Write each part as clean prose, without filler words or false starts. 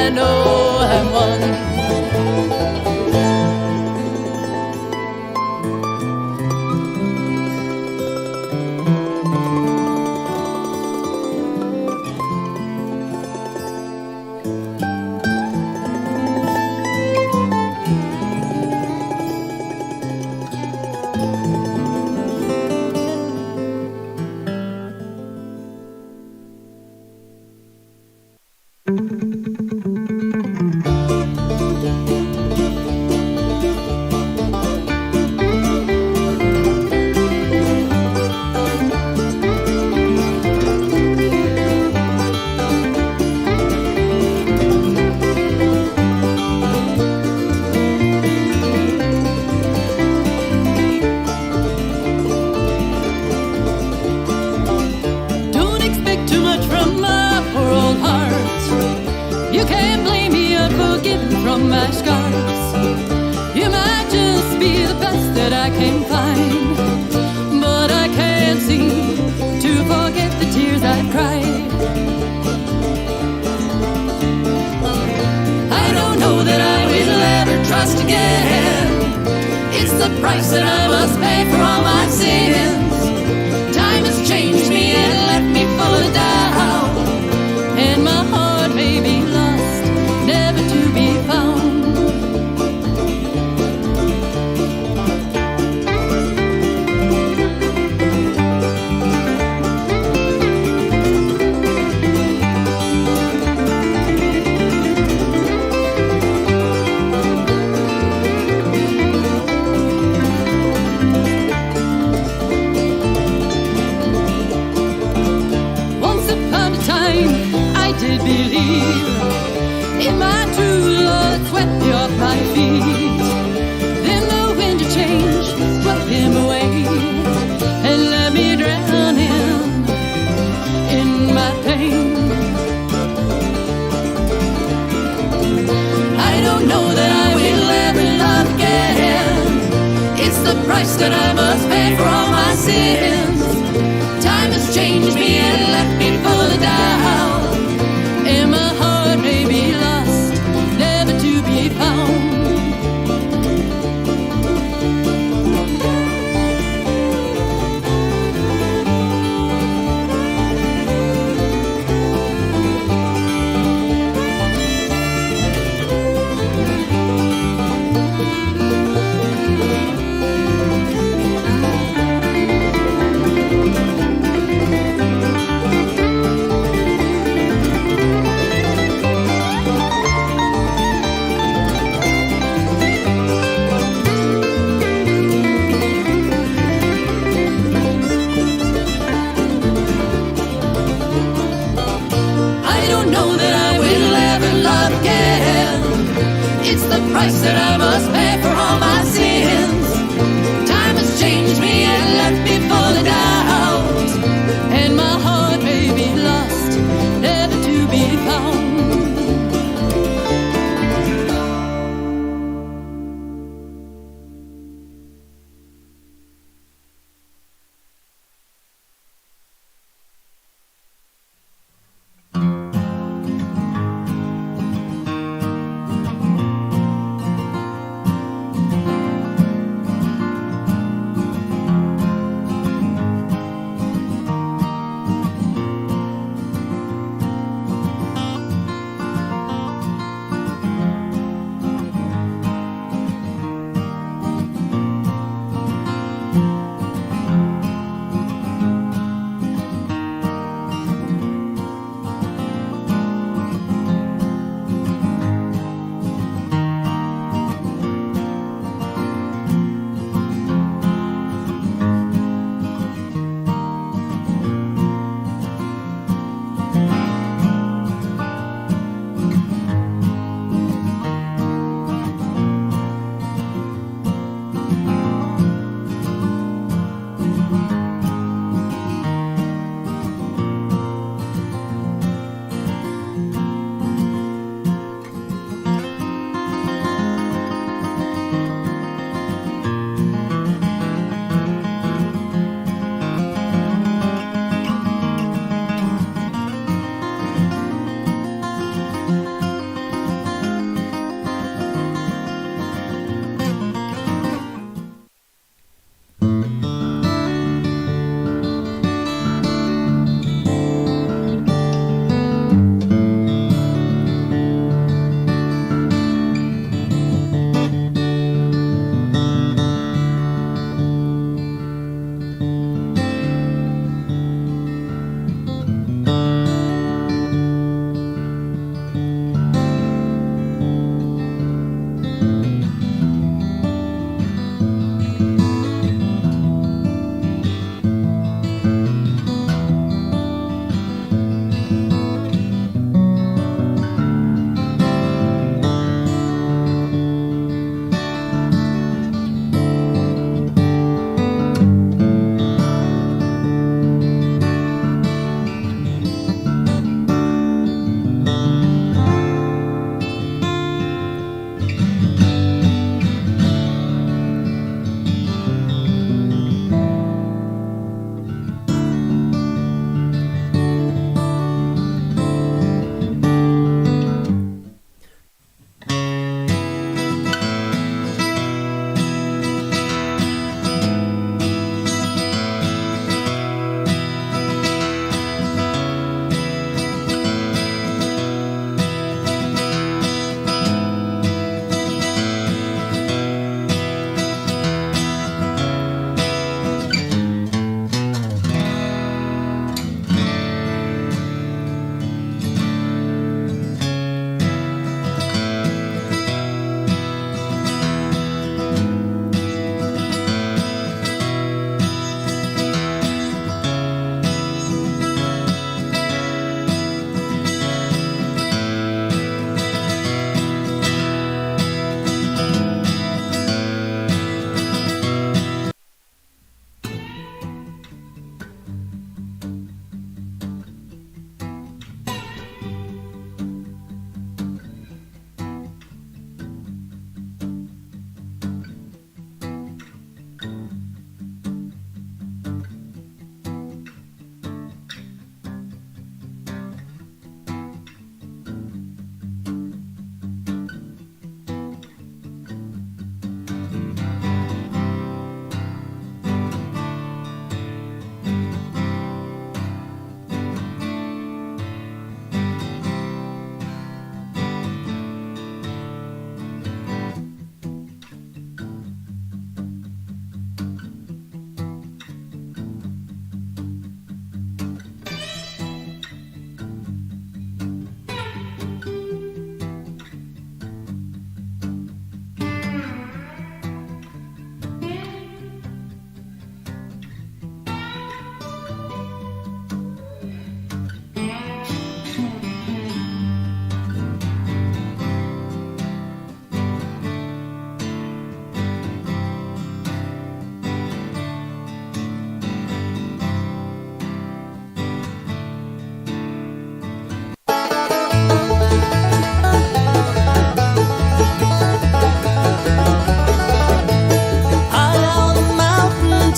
I know I'm one.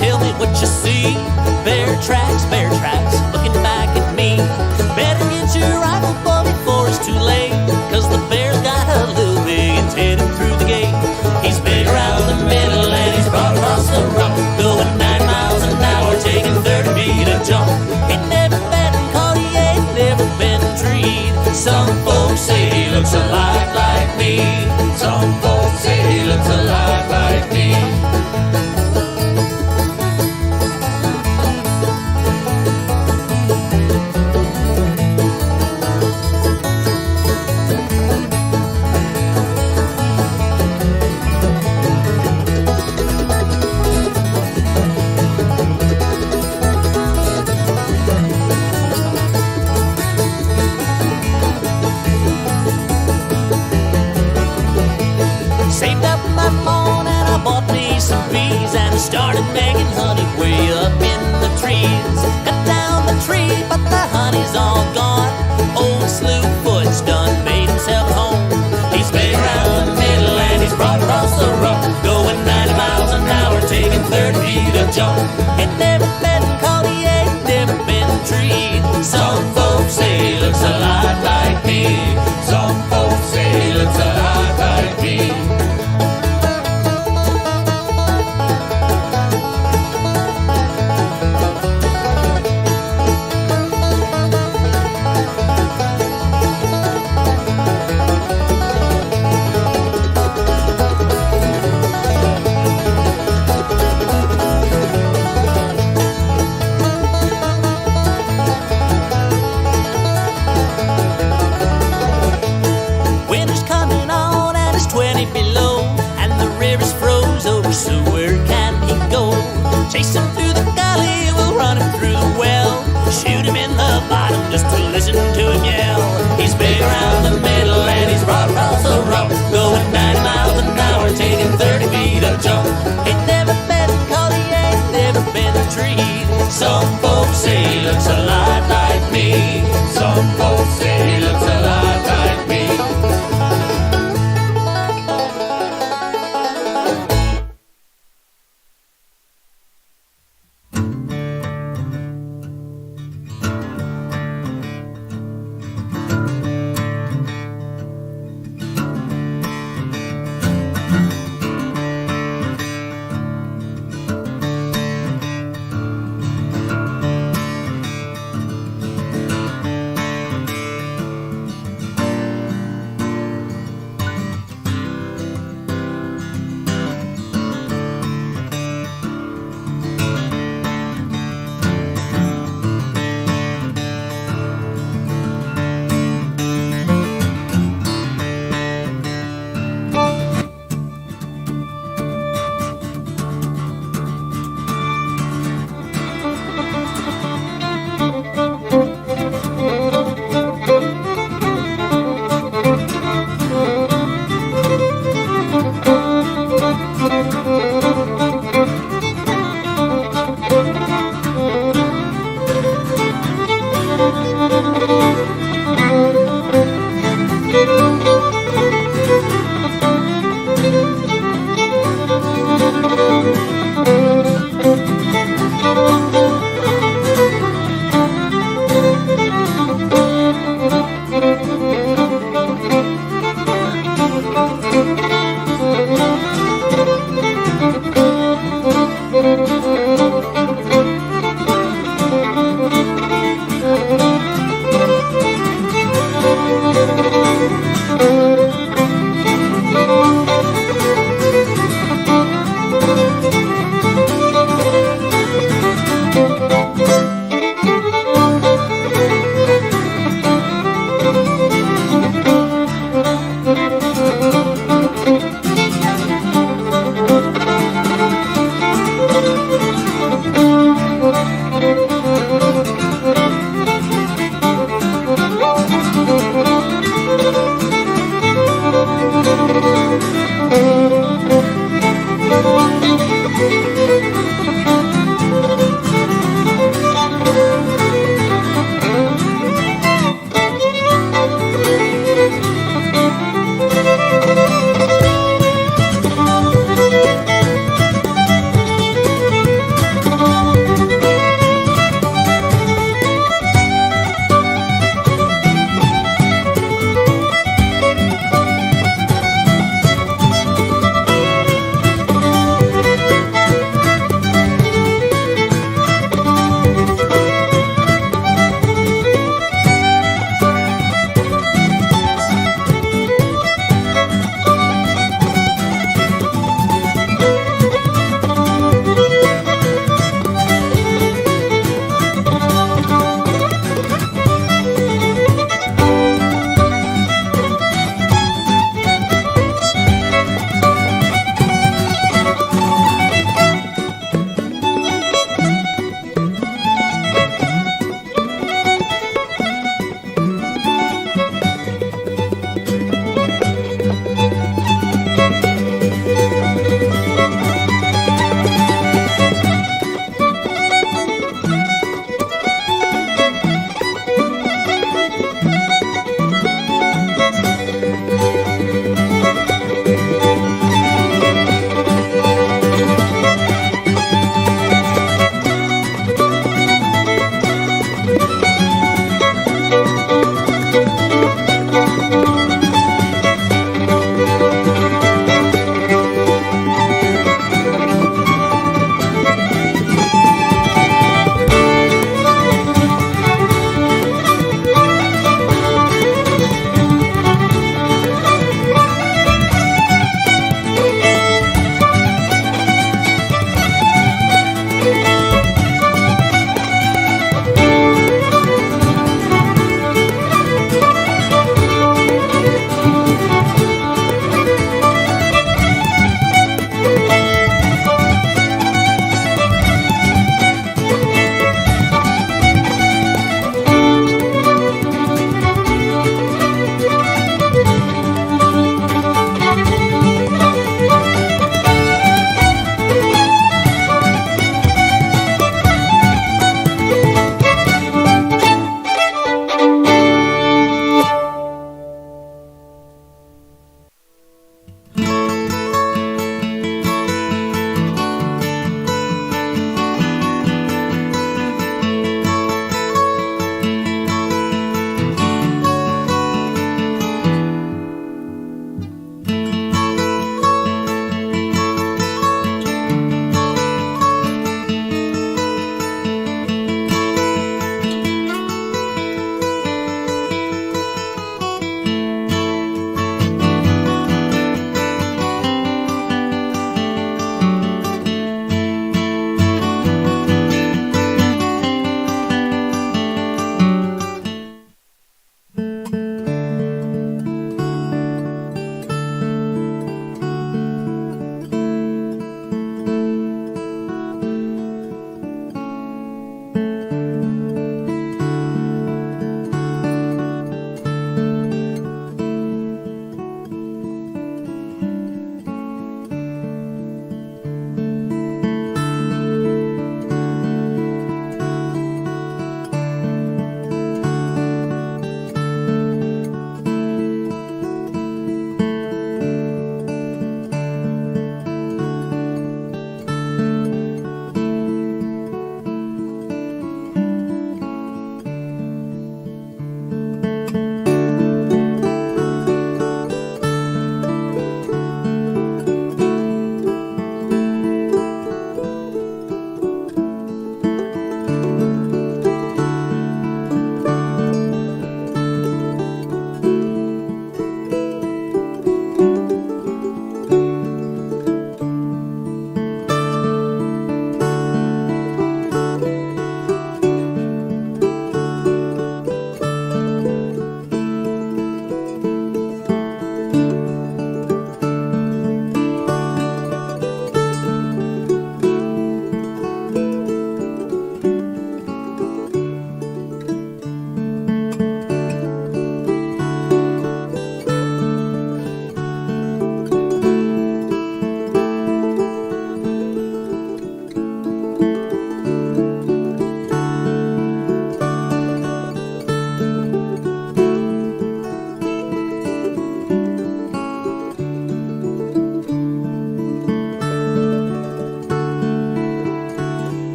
tell me what you see. Bear tracks, looking back at me. Better get your rifle, boy, before it's too late, 'cause the bear's got a little big and heading through the gate. He's big around the middle and he's broad across the rump, going 9 miles an hour, taking 30 feet a jump. Ain't never been caught, he ain't never been treed. Some folks say he looks a lot like me. Some folks say he looks a lot like me. Saved up my phone and I bought me some bees and started making honey way up in the trees. Cut down the tree, but the honey's all gone. Old Slewfoot's done made himself at home. He's big around the middle and he's broad across the rump, going 90 miles an hour, taking 30 feet a jump. Ain't never been caught, he ain't never been treed. Some folks say he looks a lot like me. Some folks say he looks a lot like me. Winter's coming on and it's 20 below, and the river's froze over, so where can he go? Chase him through the gully, we'll run him through the well, shoot him in the bottom just to listen to him yell. He's big around the middle and he's broad across the rump, going 90 miles an hour, taking 30 feet a jump. Ain't never been caught, he ain't never been treed. Some folks say he looks a lot like me. Some folks say he looks a lot like me.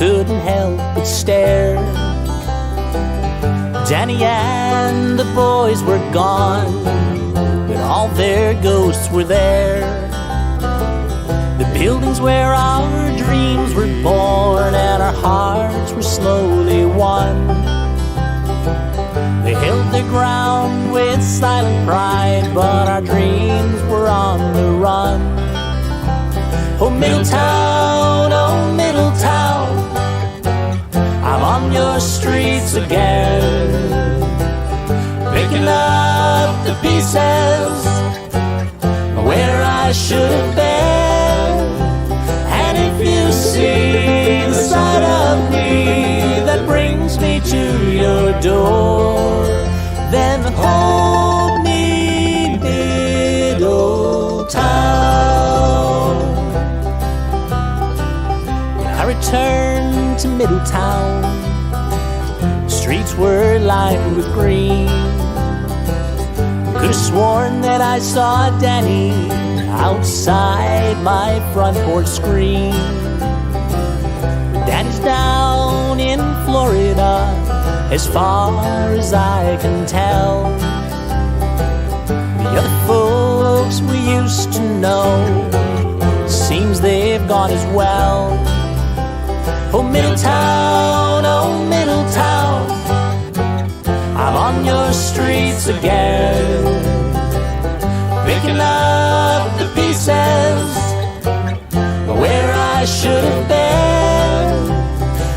couldn't help but stare. Danny and the boys were gone, but all their ghosts were there. The buildings where our dreams were born and our hearts were slowly won. They held their ground with silent pride, but our dreams were on the run. Oh, Middletown, oh, Middletown, I'm on your streets again, picking up the pieces where I should have been. And if you see the side of me that brings me to your door, then hold me, Middletown. When I returned to Middletown, the streets were lined with green. Could have sworn that I saw Danny outside my front porch screen. But Danny's down in Florida, as far as I can tell. The other folks we used to know, seems they've gone as well. Oh, Middletown, oh, Middletown, I'm on your streets again, picking up the pieces where I should have been.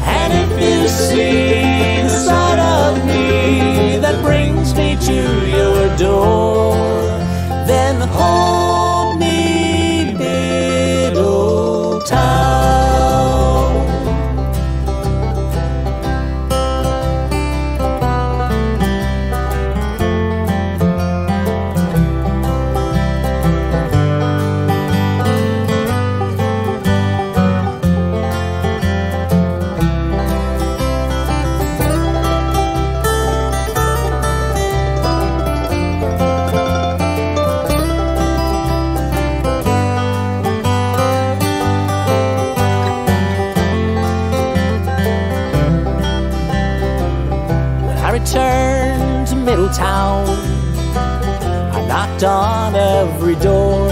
And if you see the side of me that brings me to your door, then hold me, Middletown. Returned to Middletown, I knocked on every door,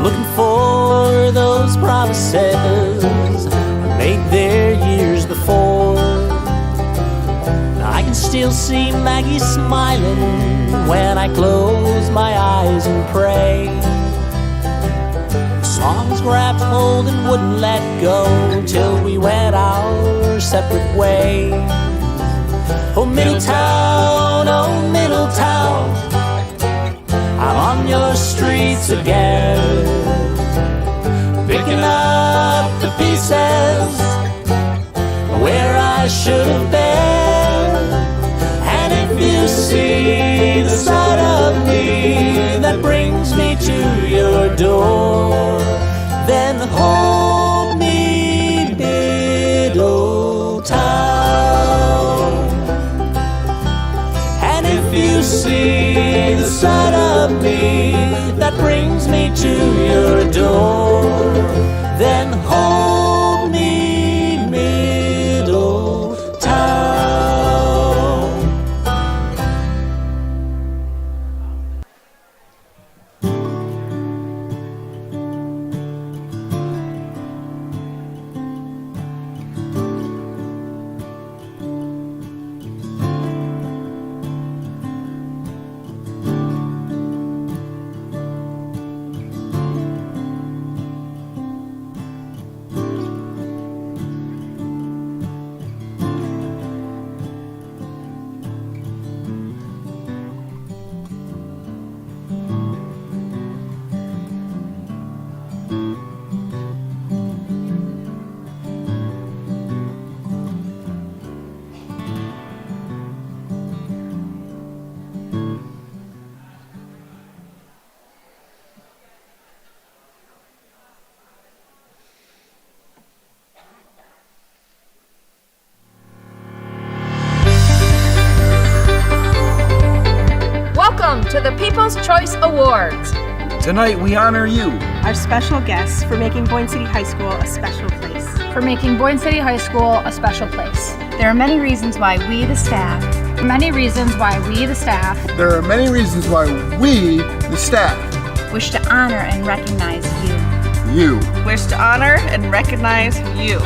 looking for those promises I made there years before. I can still see Maggie smiling when I close my eyes and pray. Songs grabbed hold and wouldn't let go till we went our separate ways. Oh, Middletown, oh, Middletown, I'm on your streets again, picking up the pieces where I should have been. And if you see the side of me that brings me to your door, then hold me, Middletown. If you see the side of me that brings me to your door, then hold me, Middletown. Welcome to the People's Choice Awards. Tonight we honor you, our special guests, for making Boyne City High School a special place. for making Boyne City High School a special place. There are many reasons why we, the staff, There are many reasons why we, the staff, wish to honor and recognize you. Wish to honor and recognize you.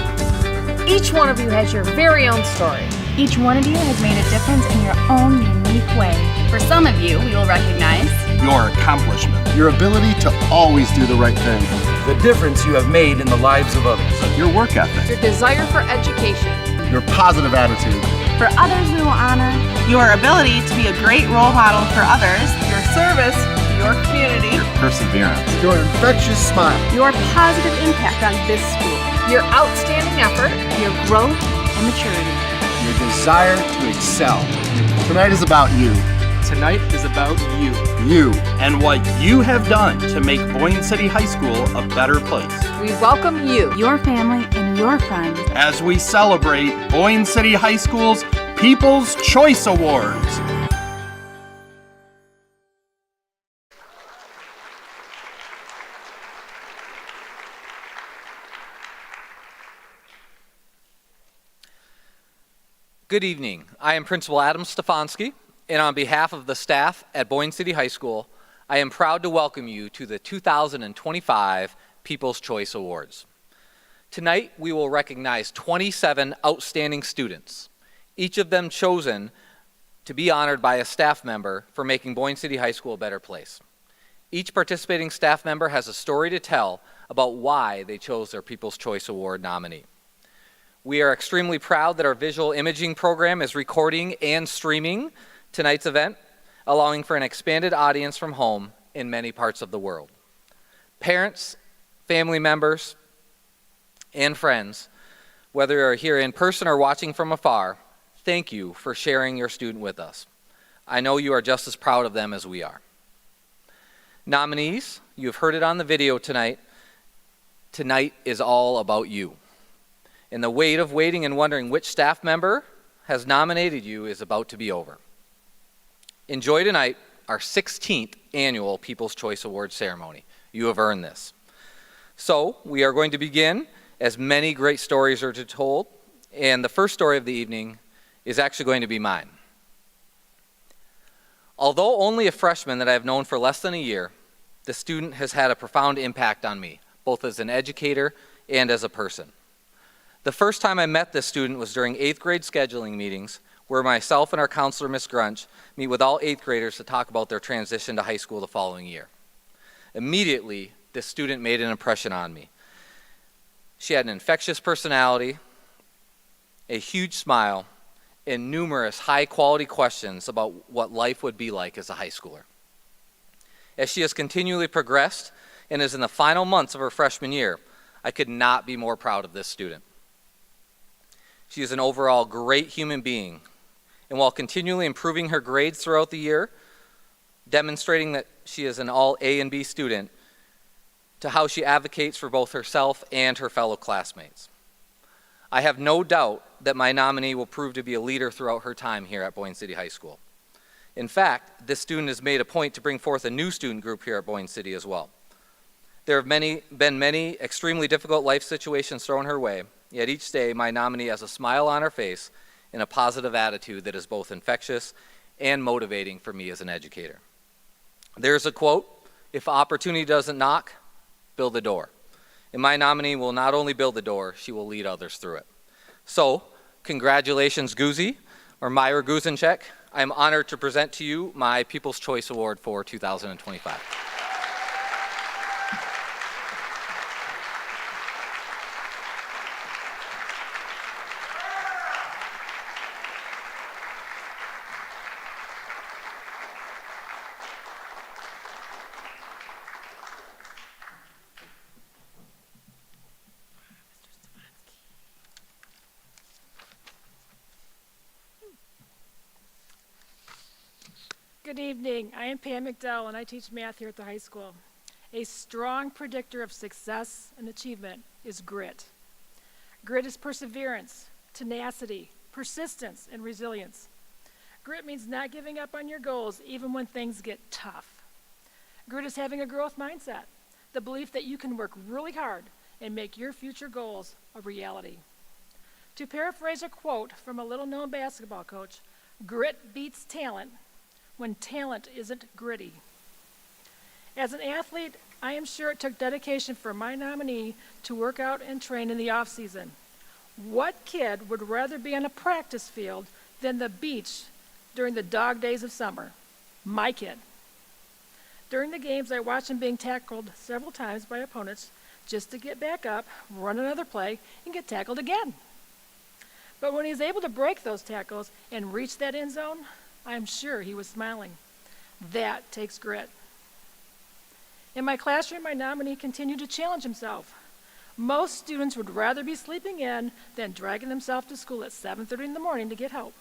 each one of you has your very own story. Each one of you has made a difference in your own unique way. For some of you, we will recognize your accomplishment, your ability to always do the right thing, the difference you have made in the lives of others, your work ethic, Your desire for education. your positive attitude, For others, we will honor Your ability to be a great role model for others, your service to your community, your perseverance, your infectious smile, your positive impact on this school, Your outstanding effort. your growth and maturity. your desire to excel. Tonight is about you. Tonight is about you. You. And what you have done to make Boyne City High School a better place. We welcome you. Your family and your friends. As we celebrate Boyne City High School's People's Choice Awards. Good evening. I am Principal Adam Stefanski, and on behalf of the staff at Boyne City High School, I am proud to welcome you to the 2025 People's Choice Awards. Tonight, we will recognize 27 outstanding students, each of them chosen to be honored by a staff member for making Boyne City High School a better place. Each participating staff member has a story to tell about why they chose their People's Choice Award nominee. We are extremely proud that our visual imaging program is recording and streaming tonight's event, allowing for an expanded audience from home in many parts of the world. Parents, family members, and friends, whether you're here in person or watching from afar, thank you for sharing your student with us. I know you are just as proud of them as we are. Nominees, you've heard it on the video tonight. Tonight is all about you. And the weight of waiting and wondering which staff member has nominated you is about to be over. Enjoy tonight, our 16th annual People's Choice Awards ceremony. You have earned this. So, we are going to begin, as many great stories are told, and the first story of the evening is actually going to be mine. Although only a freshman that I have known for less than a year, the student has had a profound impact on me, both as an educator and as a person. The first time I met this student was during 8th grade scheduling meetings, where myself and our counselor, Ms. Grunch, meet with all 8th graders to talk about their transition to high school the following year. Immediately, this student made an impression on me. She had an infectious personality, a huge smile, and numerous high-quality questions about what life would be like as a high schooler. As she has continually progressed and is in the final months of her freshman year, I could not be more proud of this student. She is an overall great human being, and while continually improving her grades throughout the year, demonstrating that she is an all A and B student, to how she advocates for both herself and her fellow classmates. I have no doubt that my nominee will prove to be a leader throughout her time here at Boyne City High School. In fact, this student has made a point to bring forth a new student group here at Boyne City as well. There have been many extremely difficult life situations thrown her way, yet each day my nominee has a smile on her face and a positive attitude that is both infectious and motivating for me as an educator. There's a quote, "If opportunity doesn't knock, build the door." And my nominee will not only build the door, she will lead others through it. So, congratulations, Guzi, or Myra Guzenchek. I am honored to present to you my People's Choice Award for 2025. Good evening. I am Pam McDowell, and I teach math here at the high school. A strong predictor of success and achievement is grit. Grit is perseverance, tenacity, persistence, and resilience. Grit means not giving up on your goals even when things get tough. Grit is having a growth mindset, the belief that you can work really hard and make your future goals a reality. To paraphrase a quote from a little-known basketball coach, grit beats talent when talent isn't gritty. As an athlete, I am sure it took dedication for my nominee to work out and train in the off-season. What kid would rather be on a practice field than the beach during the dog days of summer? My kid. During the games, I watched him being tackled several times by opponents just to get back up, run another play, and get tackled again. But when he was able to break those tackles and reach that end zone, I'm sure he was smiling. That takes grit. In my classroom, my nominee continued to challenge himself. Most students would rather be sleeping in than dragging themselves to school at 7:30 in the morning to get help.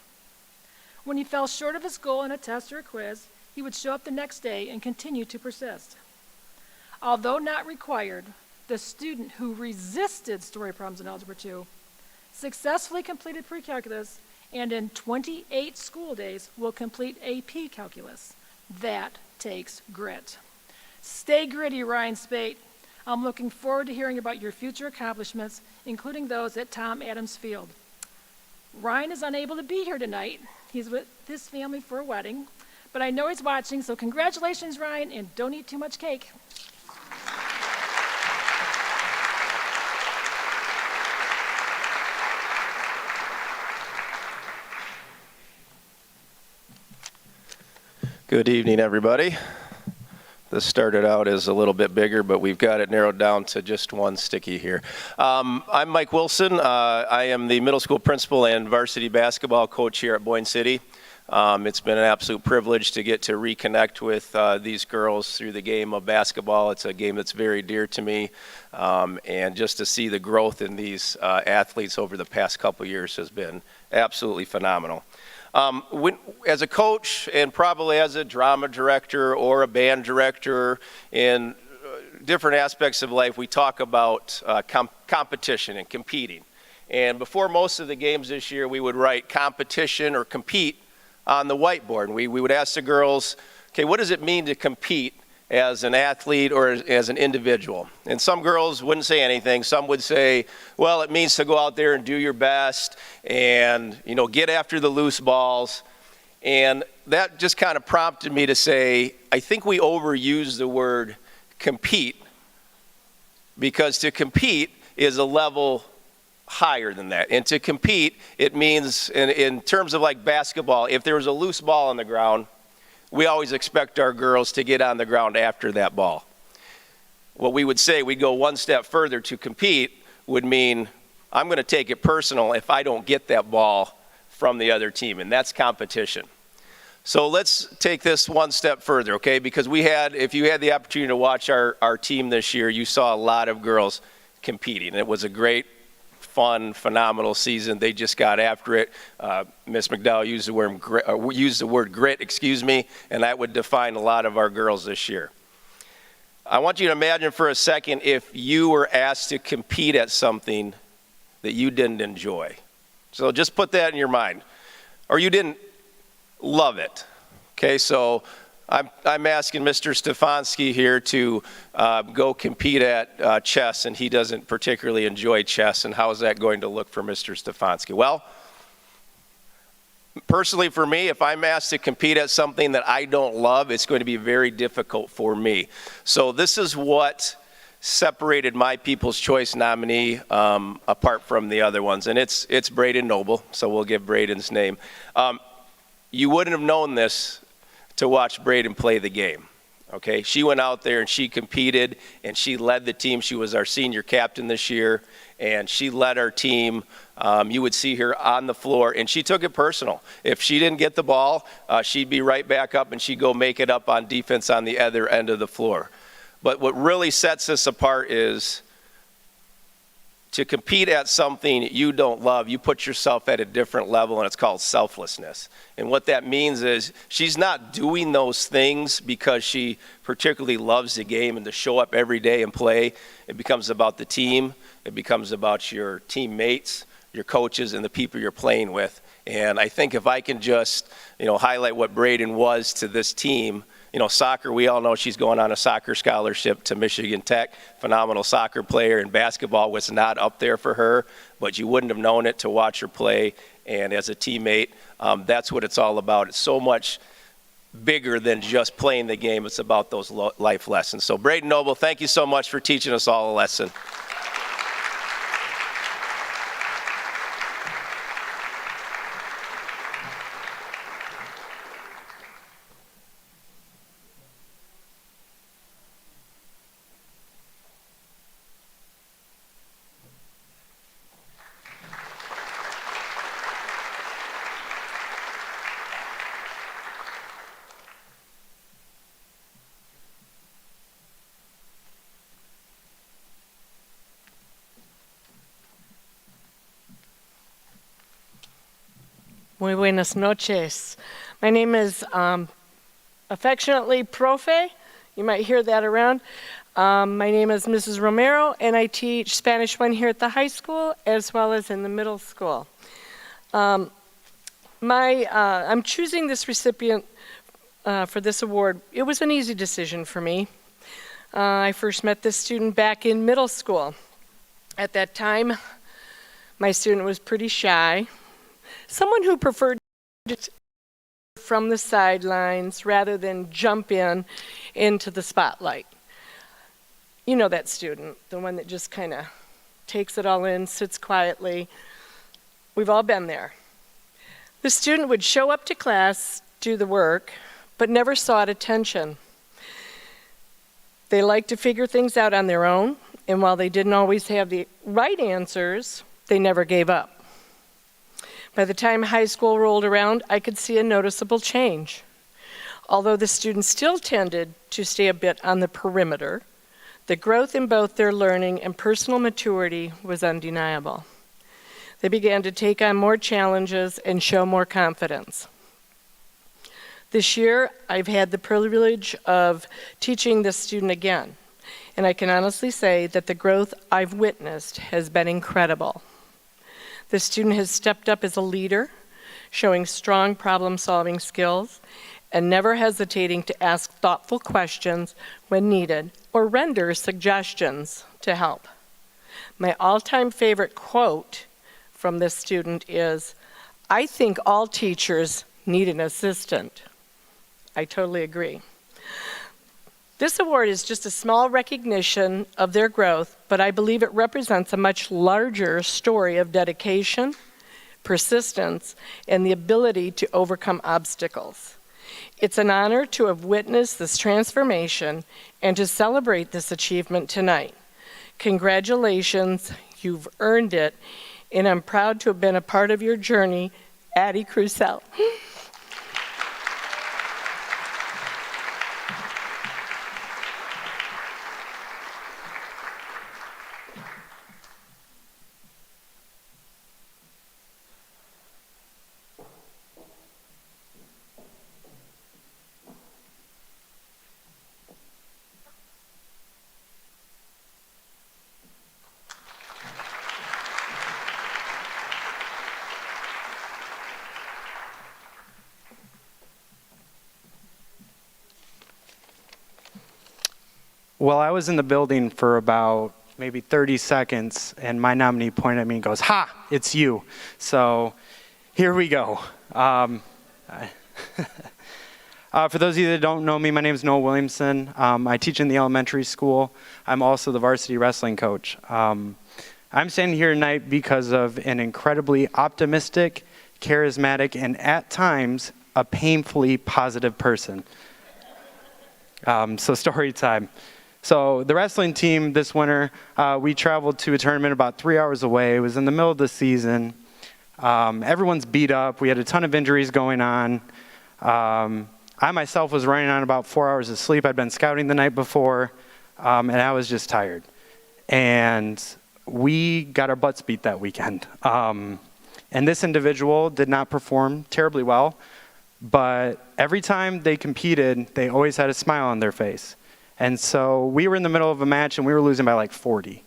When he fell short of his goal in a test or a quiz, he would show up the next day and continue to persist. Although not required, the student who resisted story problems in Algebra 2 successfully completed pre-calculus and in 28 school days will complete AP calculus. That takes grit. Stay gritty, Ryan Spate. I'm looking forward to hearing about your future accomplishments, including those at Tom Adams Field. Ryan is unable to be here tonight. He's with his family for a wedding, but I know he's watching, so congratulations, Ryan, and don't eat too much cake. Good evening, everybody. This started out as a little bit bigger, but we've got it narrowed down to just one sticky here. I'm Mike Wilson. I am the middle school principal and varsity basketball coach here at Boyne City. It's been an absolute privilege to get to reconnect with these girls through the game of basketball. It's a game that's very dear to me, and just to see the growth in these athletes over the past couple years has been absolutely phenomenal. As a coach and probably as a drama director or a band director in different aspects of life, we talk about competition and competing. And before most of the games this year, we would write competition or compete on the whiteboard. And we would ask the girls, okay, what does it mean to compete as an athlete or as an individual? And some girls wouldn't say anything. Some would say, well, it means to go out there and do your best and, get after the loose balls. And that just kind of prompted me to say, I think we overuse the word compete, because to compete is a level higher than that. And to compete, it means, in terms of like basketball, if there was a loose ball on the ground, we always expect our girls to get on the ground after that ball. What we would say, we'd go one step further. To compete would mean I'm going to take it personal if I don't get that ball from the other team, and that's competition. So let's take this one step further, okay? Because if you had the opportunity to watch our team this year, you saw a lot of girls competing. It was a great, fun, phenomenal season. They just got after it. Miss McDowell used the word grit, and that would define a lot of our girls this year. I want you to imagine for a second if you were asked to compete at something that you didn't enjoy. So just put that in your mind. Or you didn't love it. Okay, so I'm asking Mr. Stefanski here to go compete at chess, and he doesn't particularly enjoy chess. And how is that going to look for Mr. Stefanski? Well, personally for me, if I'm asked to compete at something that I don't love, it's going to be very difficult for me. So this is what separated my People's Choice nominee apart from the other ones. And it's Braden Noble, so we'll give Braden's name. You wouldn't have known this to watch Braden play the game, okay? She went out there and she competed and she led the team. She was our senior captain this year, and she led our team. You would see her on the floor, and she took it personal. If she didn't get the ball, she'd be right back up and she'd go make it up on defense on the other end of the floor. But what really sets us apart is to compete at something you don't love, you put yourself at a different level, and it's called selflessness. And what that means is she's not doing those things because she particularly loves the game and to show up every day and play. It becomes about the team. It becomes about your teammates, your coaches, and the people you're playing with. And I think if I can just, highlight what Braden was to this team, Soccer, we all know she's going on a soccer scholarship to Michigan Tech. Phenomenal soccer player, and basketball was not up there for her, but you wouldn't have known it to watch her play. And as a teammate, that's what it's all about. It's so much bigger than just playing the game. It's about those life lessons. So Braden Noble, thank you so much for teaching us all a lesson. Muy buenas noches. My name is affectionately Profe. You might hear that around. My name is Mrs. Romero, and I teach Spanish 1 here at the high school as well as in the middle school. I'm choosing this recipient for this award. It was an easy decision for me. I first met this student back in middle school. At that time, my student was pretty shy. Someone who preferred to from the sidelines rather than jump into the spotlight. You know that student, the one that just kind of takes it all in, sits quietly. We've all been there. The student would show up to class, do the work, but never sought attention. They liked to figure things out on their own, and while they didn't always have the right answers, they never gave up. By the time high school rolled around, I could see a noticeable change. Although the students still tended to stay a bit on the perimeter, the growth in both their learning and personal maturity was undeniable. They began to take on more challenges and show more confidence. This year, I've had the privilege of teaching this student again, and I can honestly say that the growth I've witnessed has been incredible. The student has stepped up as a leader, showing strong problem-solving skills, and never hesitating to ask thoughtful questions when needed or render suggestions to help. My all-time favorite quote from this student is, "I think all teachers need an assistant." I totally agree. This award is just a small recognition of their growth, but I believe it represents a much larger story of dedication, persistence, and the ability to overcome obstacles. It's an honor to have witnessed this transformation and to celebrate this achievement tonight. Congratulations, you've earned it, and I'm proud to have been a part of your journey, Addie Crucell. Well, I was in the building for about maybe 30 seconds, and my nominee pointed at me and goes, "Ha, it's you." So here we go. For those of you that don't know me, my name is Noah Williamson. I teach in the elementary school. I'm also the varsity wrestling coach. I'm standing here tonight because of an incredibly optimistic, charismatic, and at times a painfully positive person. So story time. So the wrestling team this winter, we traveled to a tournament about 3 hours away. It was in the middle of the season. Everyone's beat up. We had a ton of injuries going on. I myself was running on about 4 hours of sleep. I'd been scouting the night before, and I was just tired. And we got our butts beat that weekend. And this individual did not perform terribly well, but every time they competed, they always had a smile on their face. And so we were in the middle of a match, and we were losing by like 40.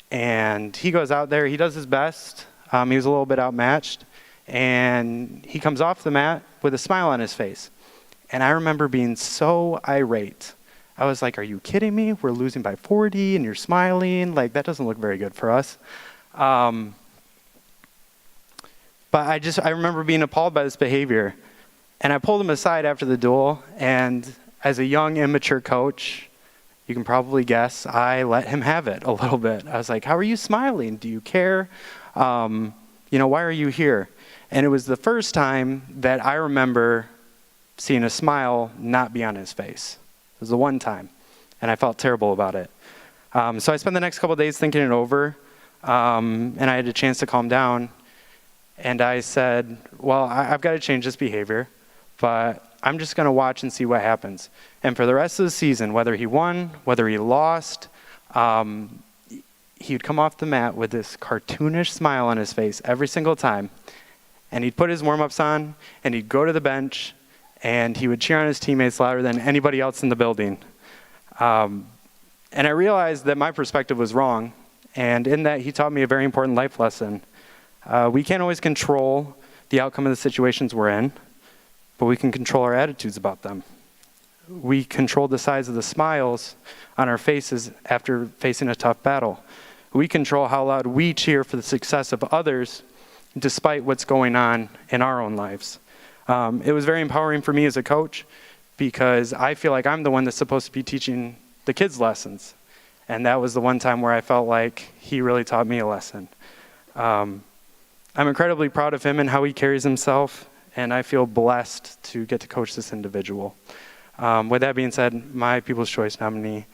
And he goes out there, he does his best. He was a little bit outmatched, and he comes off the mat with a smile on his face. And I remember being so irate. I was like, are you kidding me? We're losing by 40 and you're smiling. Like, that doesn't look very good for us. But I remember being appalled by this behavior. And I pulled him aside after the duel, and as a young, immature coach, you can probably guess, I let him have it a little bit. I was like, how are you smiling? Do you care? Why are you here? And it was the first time that I remember seeing a smile not be on his face. It was the one time, and I felt terrible about it. So I spent the next couple of days thinking it over, and I had a chance to calm down. And I said, well, I've got to change this behavior, but I'm just going to watch and see what happens. And for the rest of the season, whether he won, whether he lost, he would come off the mat with this cartoonish smile on his face every single time. And he'd put his warm-ups on, and he'd go to the bench, and he would cheer on his teammates louder than anybody else in the building. And I realized that my perspective was wrong, and in that he taught me a very important life lesson. We can't always control the outcome of the situations we're in, but we can control our attitudes about them. We control the size of the smiles on our faces after facing a tough battle. We control how loud we cheer for the success of others despite what's going on in our own lives. It was very empowering for me as a coach because I feel like I'm the one that's supposed to be teaching the kids lessons. And that was the one time where I felt like he really taught me a lesson. I'm incredibly proud of him and how he carries himself, and I feel blessed to get to coach this individual. With that being said, my People's Choice nominee,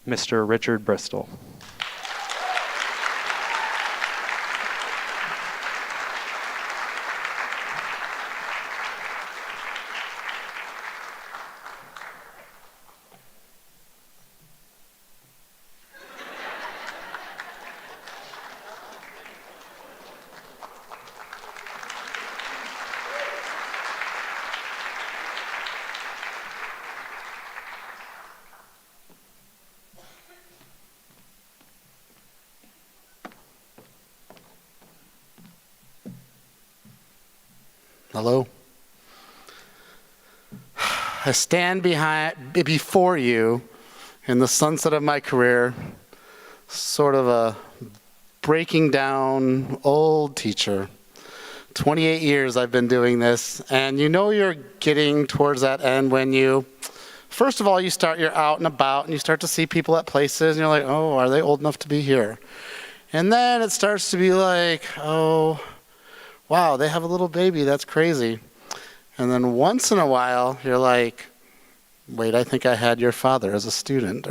Mr. Richard Bristol. Hello. I stand before you in the sunset of my career, sort of a breaking down old teacher. 28 years I've been doing this, and you know you're getting towards that end when first of all, you're out and about, and you start to see people at places, and you're like, oh, are they old enough to be here? And then it starts to be like, oh, wow, they have a little baby, that's crazy. And then once in a while, you're like, wait, I think I had your father as a student.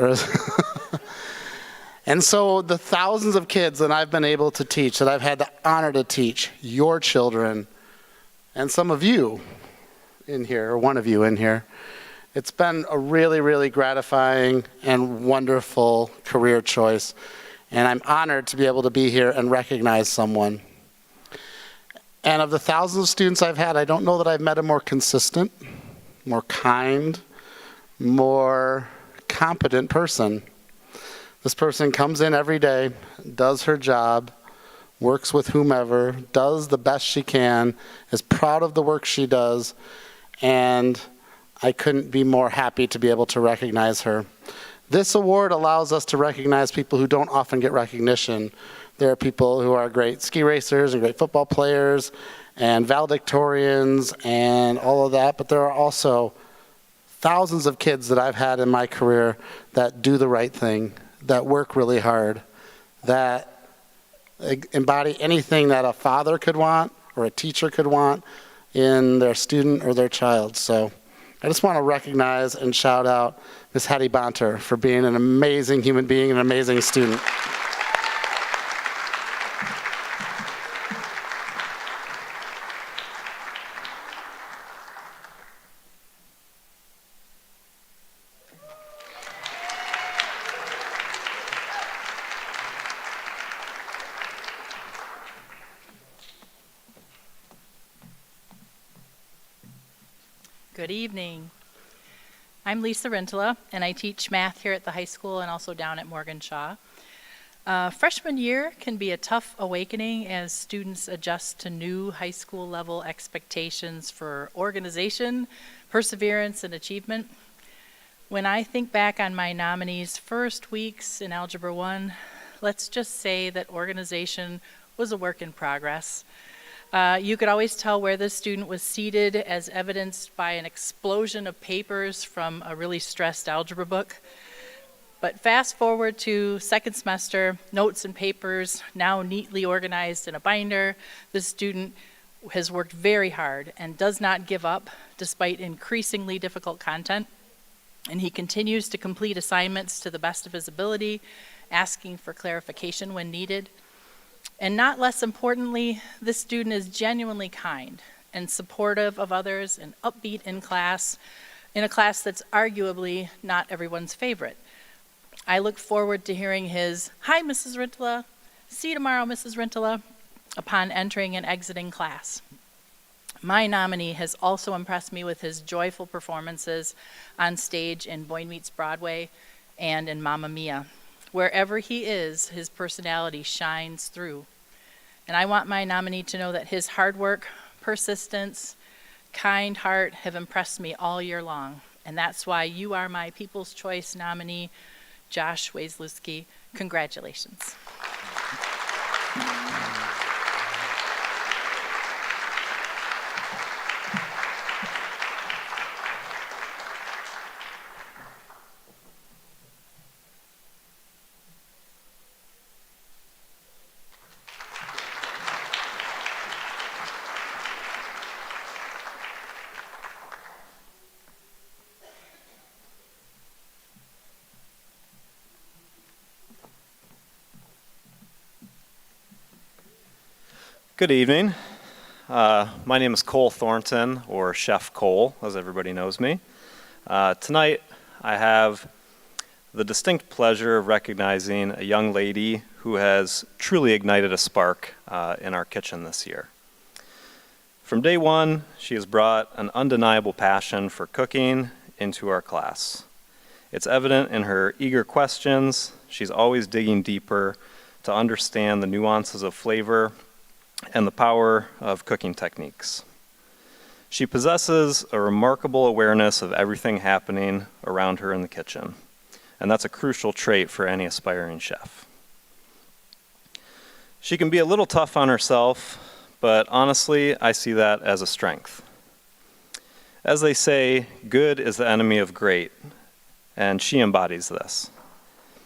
And so the thousands of kids that I've been able to teach, that I've had the honor to teach, your children, and some of you in here, or one of you in here, it's been a really, really gratifying and wonderful career choice. And I'm honored to be able to be here and recognize someone. And of the thousands of students I've had, I don't know that I've met a more consistent, more kind, more competent person. This person comes in every day, does her job, works with whomever, does the best she can, is proud of the work she does, and I couldn't be more happy to be able to recognize her. This award allows us to recognize people who don't often get recognition. There are people who are great ski racers and great football players and valedictorians and all of that, but there are also thousands of kids that I've had in my career that do the right thing, that work really hard, that embody anything that a father could want or a teacher could want in their student or their child. So I just want to recognize and shout out Ms. Hattie Bonter for being an amazing human being and an amazing student. Good evening. I'm Lisa Rentola, and I teach math here at the high school and also down at Morgan Shaw. Freshman year can be a tough awakening as students adjust to new high school level expectations for organization, perseverance, and achievement. When I think back on my nominees' first weeks in Algebra 1, let's just say that organization was a work in progress. You could always tell where this student was seated, as evidenced by an explosion of papers from a really stressed algebra book. But fast forward to second semester, notes and papers now neatly organized in a binder. This student has worked very hard and does not give up despite increasingly difficult content. And he continues to complete assignments to the best of his ability, asking for clarification when needed. And not less importantly, this student is genuinely kind and supportive of others and upbeat in a class that's arguably not everyone's favorite. I look forward to hearing his, "Hi, Mrs. Rintola, see you tomorrow, Mrs. Rintola," upon entering and exiting class. My nominee has also impressed me with his joyful performances on stage in Boy Meets Broadway and in Mamma Mia. Wherever he is, his personality shines through. And I want my nominee to know that his hard work, persistence, kind heart have impressed me all year long. And that's why you are my People's Choice nominee, Josh Wazlewski. Congratulations. Good evening. My name is Cole Thornton, or Chef Cole, as everybody knows me. Tonight, I have the distinct pleasure of recognizing a young lady who has truly ignited a spark in our kitchen this year. From day one, she has brought an undeniable passion for cooking into our class. It's evident in her eager questions. She's always digging deeper to understand the nuances of flavor and the power of cooking techniques. She possesses a remarkable awareness of everything happening around her in the kitchen, and that's a crucial trait for any aspiring chef. She can be a little tough on herself, but honestly, I see that as a strength. As they say, good is the enemy of great, and she embodies this.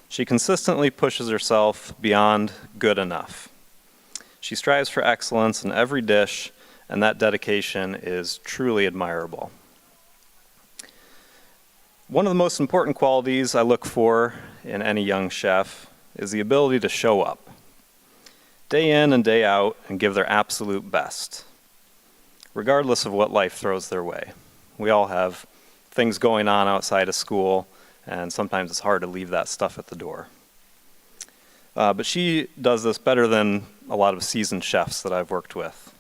She consistently pushes herself beyond good enough. She strives for excellence in every dish, and that dedication is truly admirable. One of the most important qualities I look for in any young chef is the ability to show up, day in and day out, and give their absolute best, regardless of what life throws their way. We all have things going on outside of school, and sometimes it's hard to leave that stuff at the door. But she does this better than a lot of seasoned chefs that I've worked with.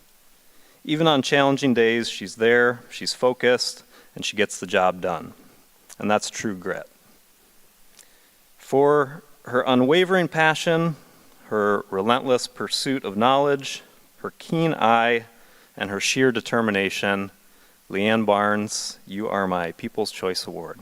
Even on challenging days, she's there, she's focused, and she gets the job done. And that's true grit. For her unwavering passion, her relentless pursuit of knowledge, her keen eye, and her sheer determination, Leanne Barnes, you are my People's Choice Award.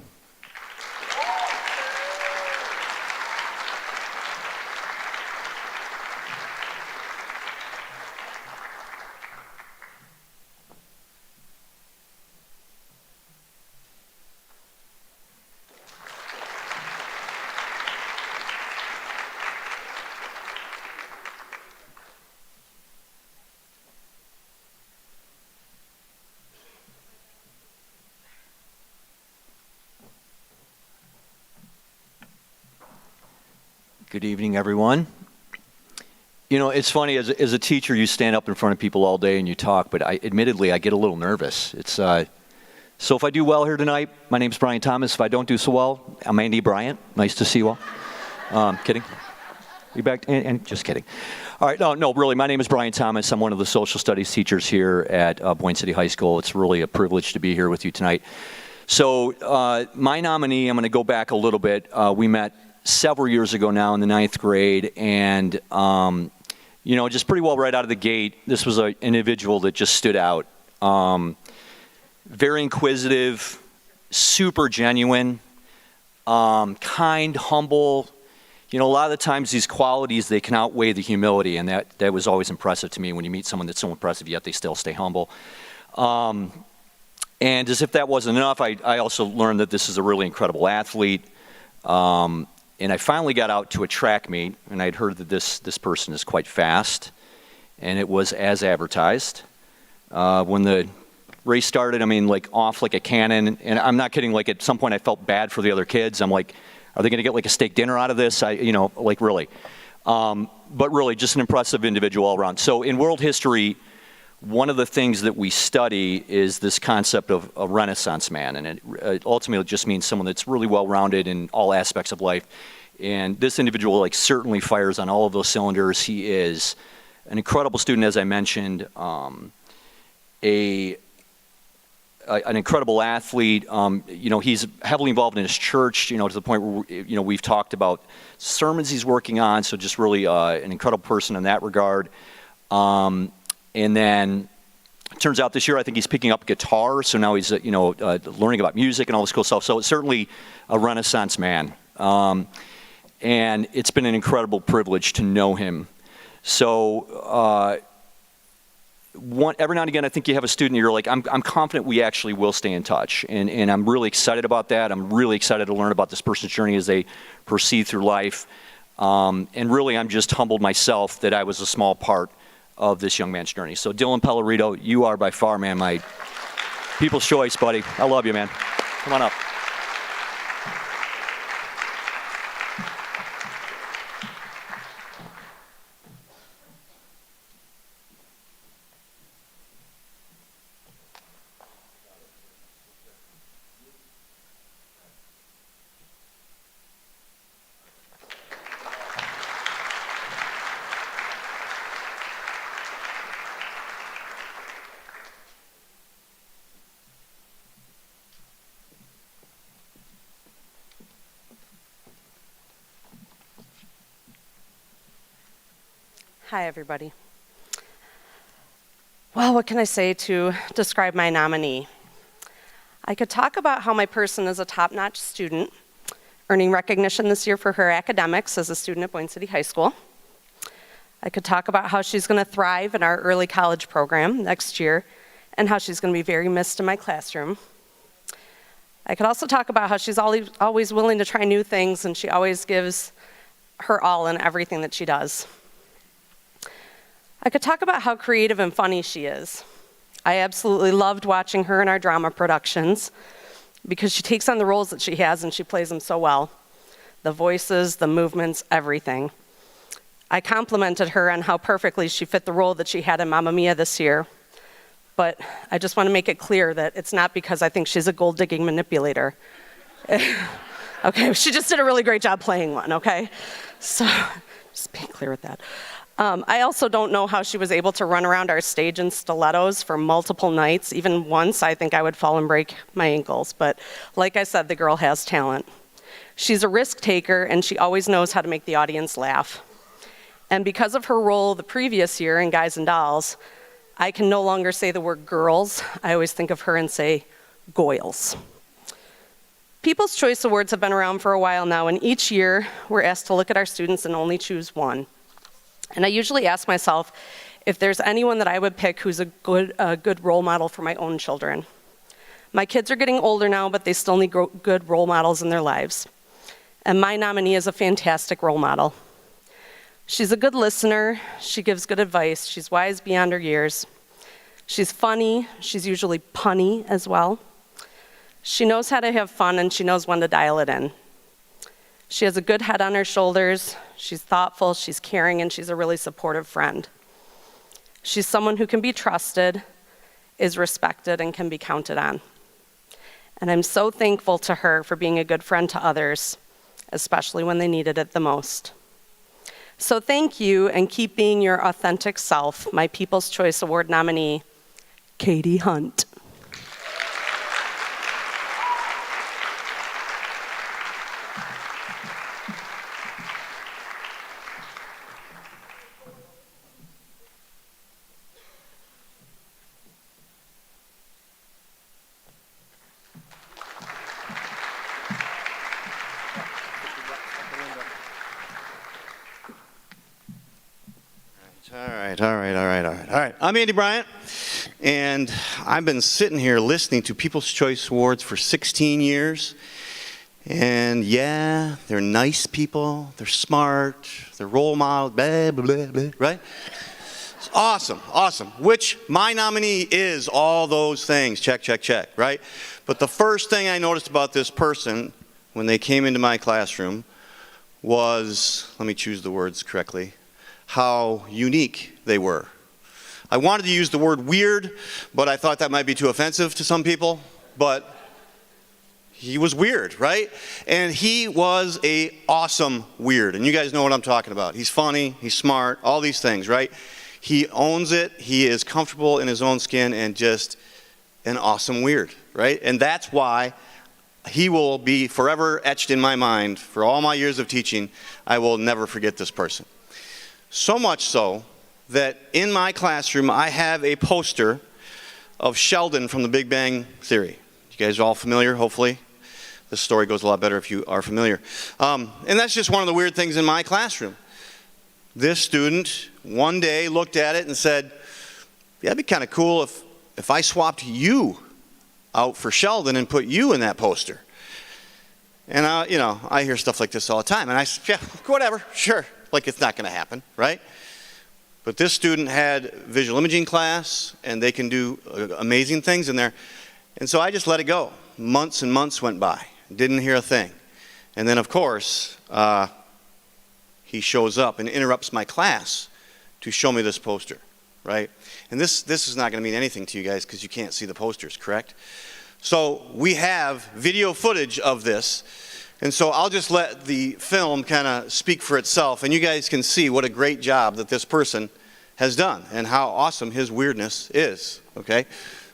Good evening, everyone. You know, it's funny, as a teacher, you stand up in front of people all day and you talk, but admittedly, I get a little nervous. So if I do well here tonight, my name's Brian Thomas. If I don't do so well, I'm Andy Bryant. Nice to see you all. Kidding. You back? And just kidding. All right, no, really, my name is Brian Thomas. I'm one of the social studies teachers here at Boyne City High School. It's really a privilege to be here with you tonight. So my nominee, I'm going to go back a little bit. We met several years ago now in the 9th grade, and just pretty well right out of the gate, this was an individual that just stood out. Very inquisitive, super genuine, kind, humble. A lot of the times these qualities, they can outweigh the humility, and that was always impressive to me when you meet someone that's so impressive, yet they still stay humble. And as if that wasn't enough, I also learned that this is a really incredible athlete. And I finally got out to a track meet, and I'd heard that this person is quite fast, and it was as advertised. When the race started, off like a cannon, and I'm not kidding, at some point I felt bad for the other kids. I'm like, are they gonna get a steak dinner out of this? Really. But really, just an impressive individual all around. So in world history, one of the things that we study is this concept of a Renaissance man, and it ultimately just means someone that's really well-rounded in all aspects of life. And this individual certainly fires on all of those cylinders. He is an incredible student, as I mentioned, an incredible athlete. He's heavily involved in his church, to the point where we've talked about sermons he's working on. So just really an incredible person in that regard. And then it turns out this year, I think he's picking up guitar. So now he's, learning about music and all this cool stuff. So it's certainly a Renaissance man. And it's been an incredible privilege to know him. So every now and again, I think you have a student, you're like, I'm confident we actually will stay in touch. And I'm really excited about that. I'm really excited to learn about this person's journey as they proceed through life. And really, I'm just humbled myself that I was a small part of this young man's journey. So Dylan Pellerito, you are by far, man, my people's choice, buddy. I love you, man. Come on up. Hi, everybody. Well, what can I say to describe my nominee? I could talk about how my person is a top-notch student, earning recognition this year for her academics as a student at Boyne City High School. I could talk about how she's going to thrive in our early college program next year and how she's going to be very missed in my classroom. I could also talk about how she's always willing to try new things, and she always gives her all in everything that she does. I could talk about how creative and funny she is. I absolutely loved watching her in our drama productions because she takes on the roles that she has and she plays them so well. The voices, the movements, everything. I complimented her on how perfectly she fit the role that she had in Mamma Mia this year. But I just want to make it clear that it's not because I think she's a gold-digging manipulator. Okay, she just did a really great job playing one, okay? So, just being clear with that. I also don't know how she was able to run around our stage in stilettos for multiple nights. Even once, I think I would fall and break my ankles. But like I said, the girl has talent. She's a risk taker, and she always knows how to make the audience laugh. And because of her role the previous year in Guys and Dolls, I can no longer say the word girls. I always think of her and say goyles. People's Choice Awards have been around for a while now, and each year we're asked to look at our students and only choose one. And I usually ask myself if there's anyone that I would pick who's a good role model for my own children. My kids are getting older now, but they still need good role models in their lives. And my nominee is a fantastic role model. She's a good listener, she gives good advice, she's wise beyond her years. She's funny, she's usually punny as well. She knows how to have fun and she knows when to dial it in. She has a good head on her shoulders, she's thoughtful, she's caring, and she's a really supportive friend. She's someone who can be trusted, is respected, and can be counted on. And I'm so thankful to her for being a good friend to others, especially when they needed it the most. So thank you, and keep being your authentic self, my People's Choice Award nominee, Katie Hunt. right. I'm Andy Bryant, and I've been sitting here listening to People's Choice Awards for 16 years. And yeah, they're nice people, they're smart, they're role models, blah, blah, blah, blah, right? It's awesome, awesome. Which my nominee is all those things, check, check, check, right? But the first thing I noticed about this person when they came into my classroom was, let me choose the words correctly, how unique they were. I wanted to use the word weird, but I thought that might be too offensive to some people, but he was weird, right? And he was a awesome weird, and you guys know what I'm talking about. He's funny, he's smart, all these things, right? He owns it, he is comfortable in his own skin, and just an awesome weird, right? And that's why he will be forever etched in my mind. For all my years of teaching, I will never forget this person. So much so that in my classroom, I have a poster of Sheldon from the Big Bang Theory. You guys are all familiar, hopefully? This story goes a lot better if you are familiar. And that's just one of the weird things in my classroom. This student one day looked at it and said, yeah, it'd be kind of cool if I swapped you out for Sheldon and put you in that poster. And I hear stuff like this all the time. And I said, yeah, whatever, sure. Like it's not going to happen, right? But this student had visual imaging class, and they can do amazing things in there. And so I just let it go. Months and months went by. Didn't hear a thing. And then, of course, he shows up and interrupts my class to show me this poster, right? And this is not going to mean anything to you guys because you can't see the posters, correct? So we have video footage of this. And so I'll just let the film kind of speak for itself, and you guys can see what a great job that this person has done and how awesome his weirdness is, okay?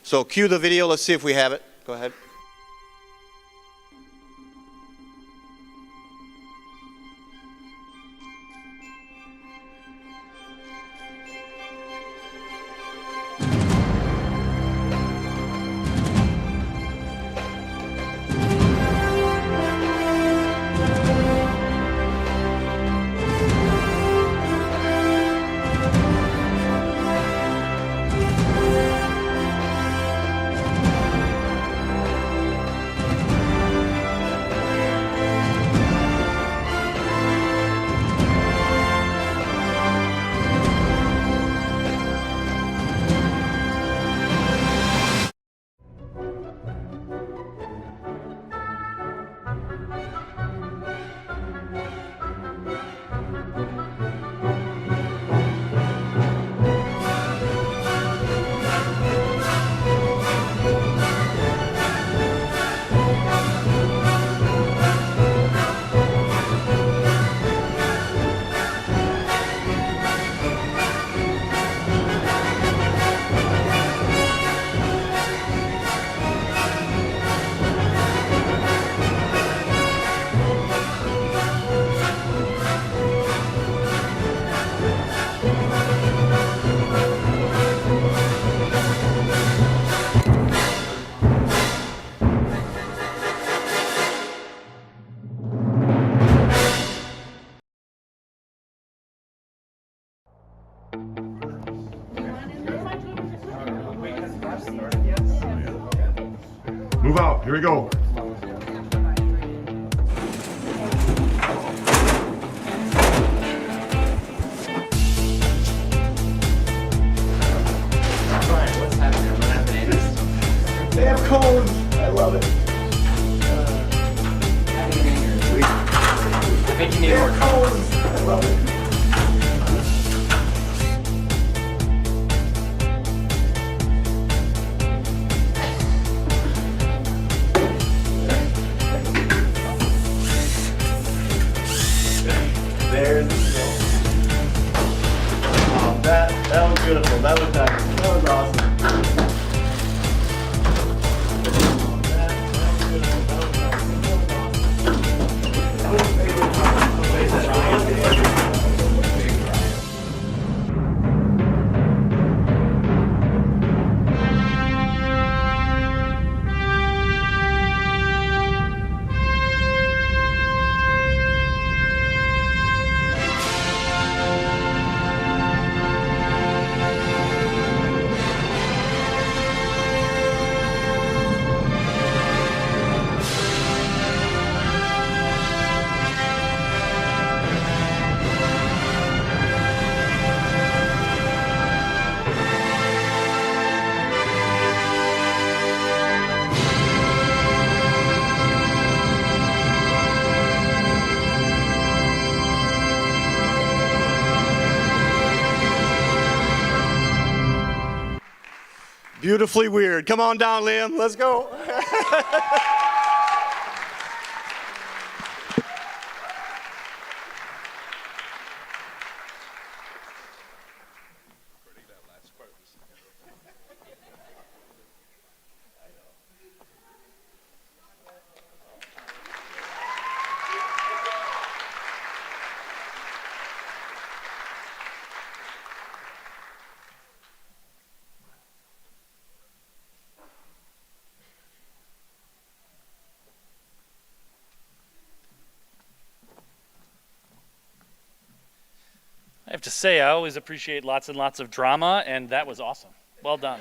So cue the video. Let's see if we have it. Go ahead. Move out. Here we go. They have cones. I love it. I think you need more cones. I love it. There's the snow. Oh, that was beautiful. That was nice. That was awesome. Beautifully weird. Come on down, Liam. Let's go. I have to say, I always appreciate lots and lots of drama, and that was awesome. Well done.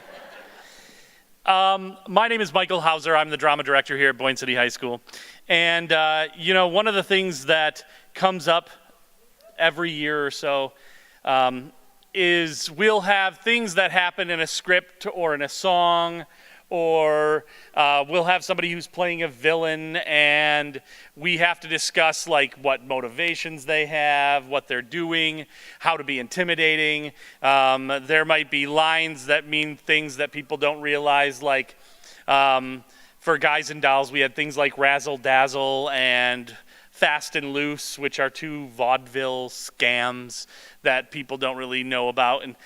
My name is Michael Hauser. I'm the drama director here at Boyne City High School. And, you know, one of the things that comes up every year or so is we'll have things that happen in a script or in a song, or we'll have somebody who's playing a villain and we have to discuss like what motivations they have, what they're doing, how to be intimidating. There might be lines that mean things that people don't realize, like for Guys and Dolls we had things like razzle dazzle and fast and loose, which are two vaudeville scams that people don't really know about. And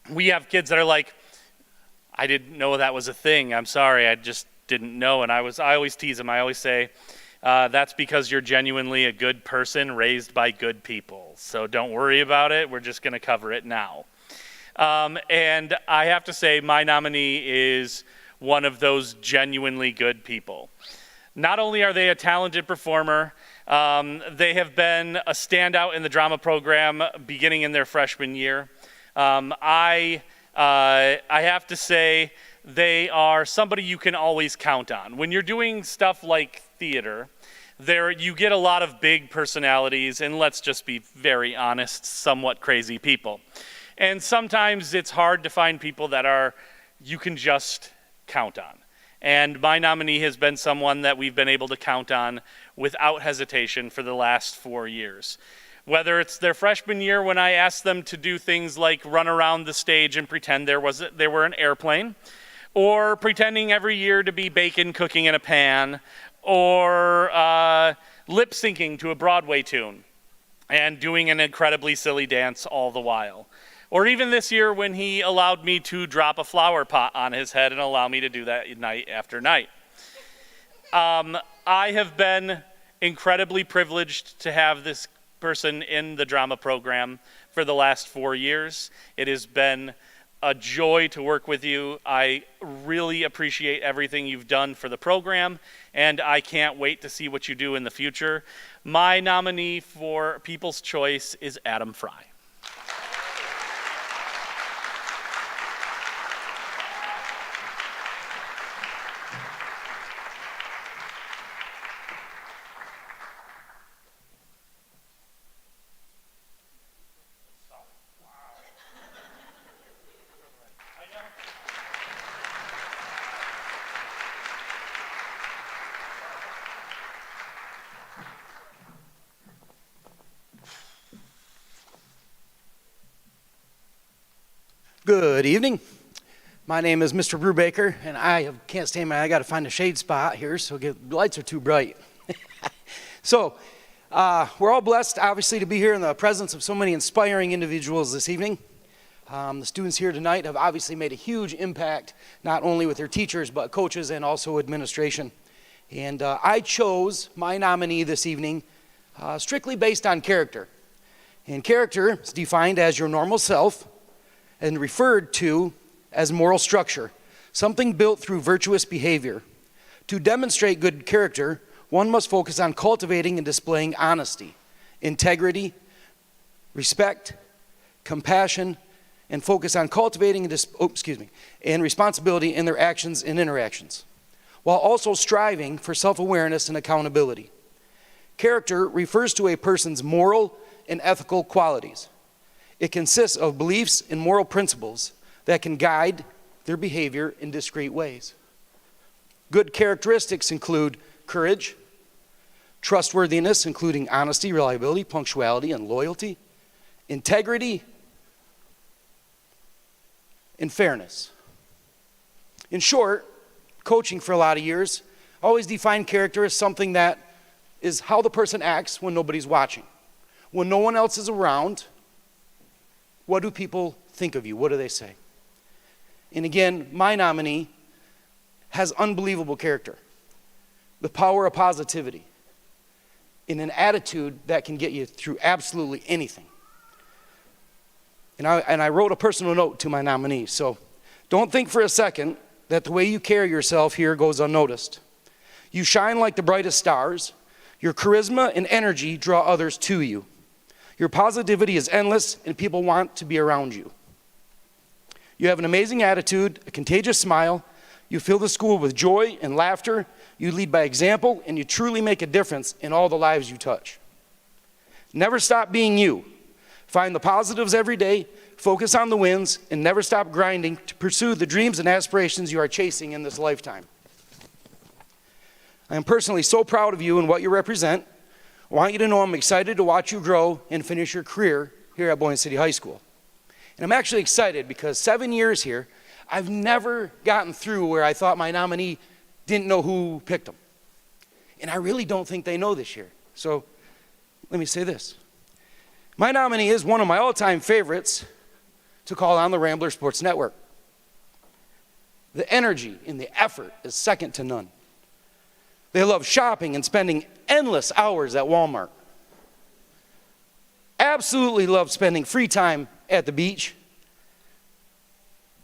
we have kids that are like, I didn't know that was a thing. I'm sorry, I just didn't know. And I always tease them. I always say, that's because you're genuinely a good person raised by good people. So don't worry about it. We're just going to cover it now. And I have to say, my nominee is one of those genuinely good people. Not only are they a talented performer, they have been a standout in the drama program beginning in their freshman year. I have to say they are somebody you can always count on. When you're doing stuff like theater, you get a lot of big personalities, and let's just be very honest, somewhat crazy people. And sometimes it's hard to find people that you can just count on. And my nominee has been someone that we've been able to count on without hesitation for the last 4 years. Whether it's their freshman year when I asked them to do things like run around the stage and pretend they were an airplane, or pretending every year to be bacon cooking in a pan, or lip syncing to a Broadway tune and doing an incredibly silly dance all the while. Or even this year when he allowed me to drop a flower pot on his head and allow me to do that night after night. I have been incredibly privileged to have this person in the drama program for the last 4 years. It has been a joy to work with you. I really appreciate everything you've done for the program, and I can't wait to see what you do in the future. My nominee for People's Choice is Adam Fry. Good evening. My name is Mr. Brubaker, and I can't stand I got to find a shade spot here, so the lights are too bright. So, we're all blessed, obviously, to be here in the presence of so many inspiring individuals this evening. The students here tonight have obviously made a huge impact, not only with their teachers, but coaches and also administration. And I chose my nominee this evening strictly based on character. And character is defined as your normal self, and referred to as moral structure, something built through virtuous behavior. To demonstrate good character, one must focus on cultivating and displaying honesty, integrity, respect, compassion, and focus on cultivating and responsibility in their actions and interactions, while also striving for self-awareness and accountability. Character refers to a person's moral and ethical qualities. It consists of beliefs and moral principles that can guide their behavior in discrete ways. Good characteristics include courage, trustworthiness, including honesty, reliability, punctuality, and loyalty, integrity, and fairness. In short, coaching for a lot of years, I always defined character as something that is how the person acts when nobody's watching. When no one else is around, what do people think of you? What do they say? And again, my nominee has unbelievable character, the power of positivity, in an attitude that can get you through absolutely anything. And I wrote a personal note to my nominee, so don't think for a second that the way you carry yourself here goes unnoticed. You shine like the brightest stars. Your charisma and energy draw others to you. Your positivity is endless, and people want to be around you. You have an amazing attitude, a contagious smile. You fill the school with joy and laughter. You lead by example, and you truly make a difference in all the lives you touch. Never stop being you. Find the positives every day, focus on the wins, and never stop grinding to pursue the dreams and aspirations you are chasing in this lifetime. I am personally so proud of you and what you represent. I want you to know I'm excited to watch you grow and finish your career here at Boyne City High School. And I'm actually excited because 7 years here, I've never gotten through where I thought my nominee didn't know who picked them. And I really don't think they know this year. So let me say this. My nominee is one of my all-time favorites to call on the Rambler Sports Network. The energy and the effort is second to none. They love shopping and spending endless hours at Walmart. Absolutely love spending free time at the beach.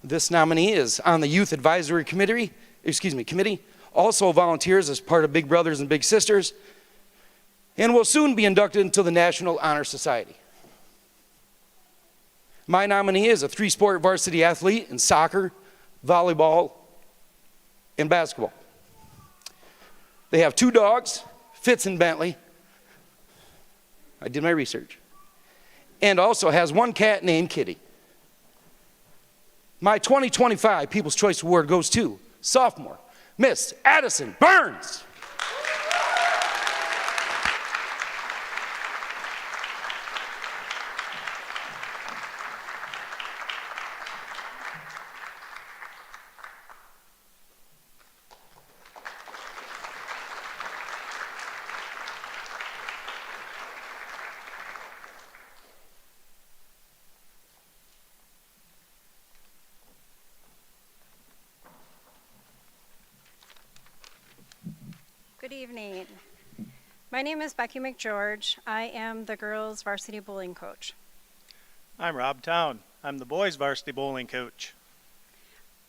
This nominee is on the Youth Advisory Committee, also volunteers as part of Big Brothers and Big Sisters, and will soon be inducted into the National Honor Society. My nominee is a 3-sport varsity athlete in soccer, volleyball, and basketball. They have 2 dogs, Fitz and Bentley. I did my research. And also has 1 cat named Kitty. My 2025 People's Choice Award goes to sophomore Miss Addison Burns. Good evening. My name is Becky McGeorge. I am the girls' varsity bowling coach. I'm Rob Town. I'm the boys' varsity bowling coach.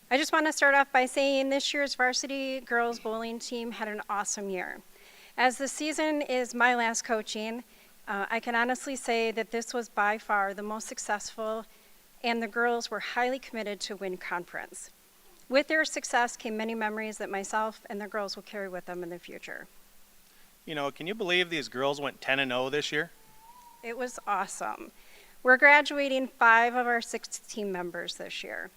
I just want to start off by saying this year's varsity girls bowling team had an awesome year. As the season is my last coaching, I can honestly say that this was by far the most successful, and the girls were highly committed to win conference. With their success came many memories that myself and the girls will carry with them in the future. You know, can you believe these girls went 10-0 this year? It was awesome. We're graduating 5 of our 6 team members this year.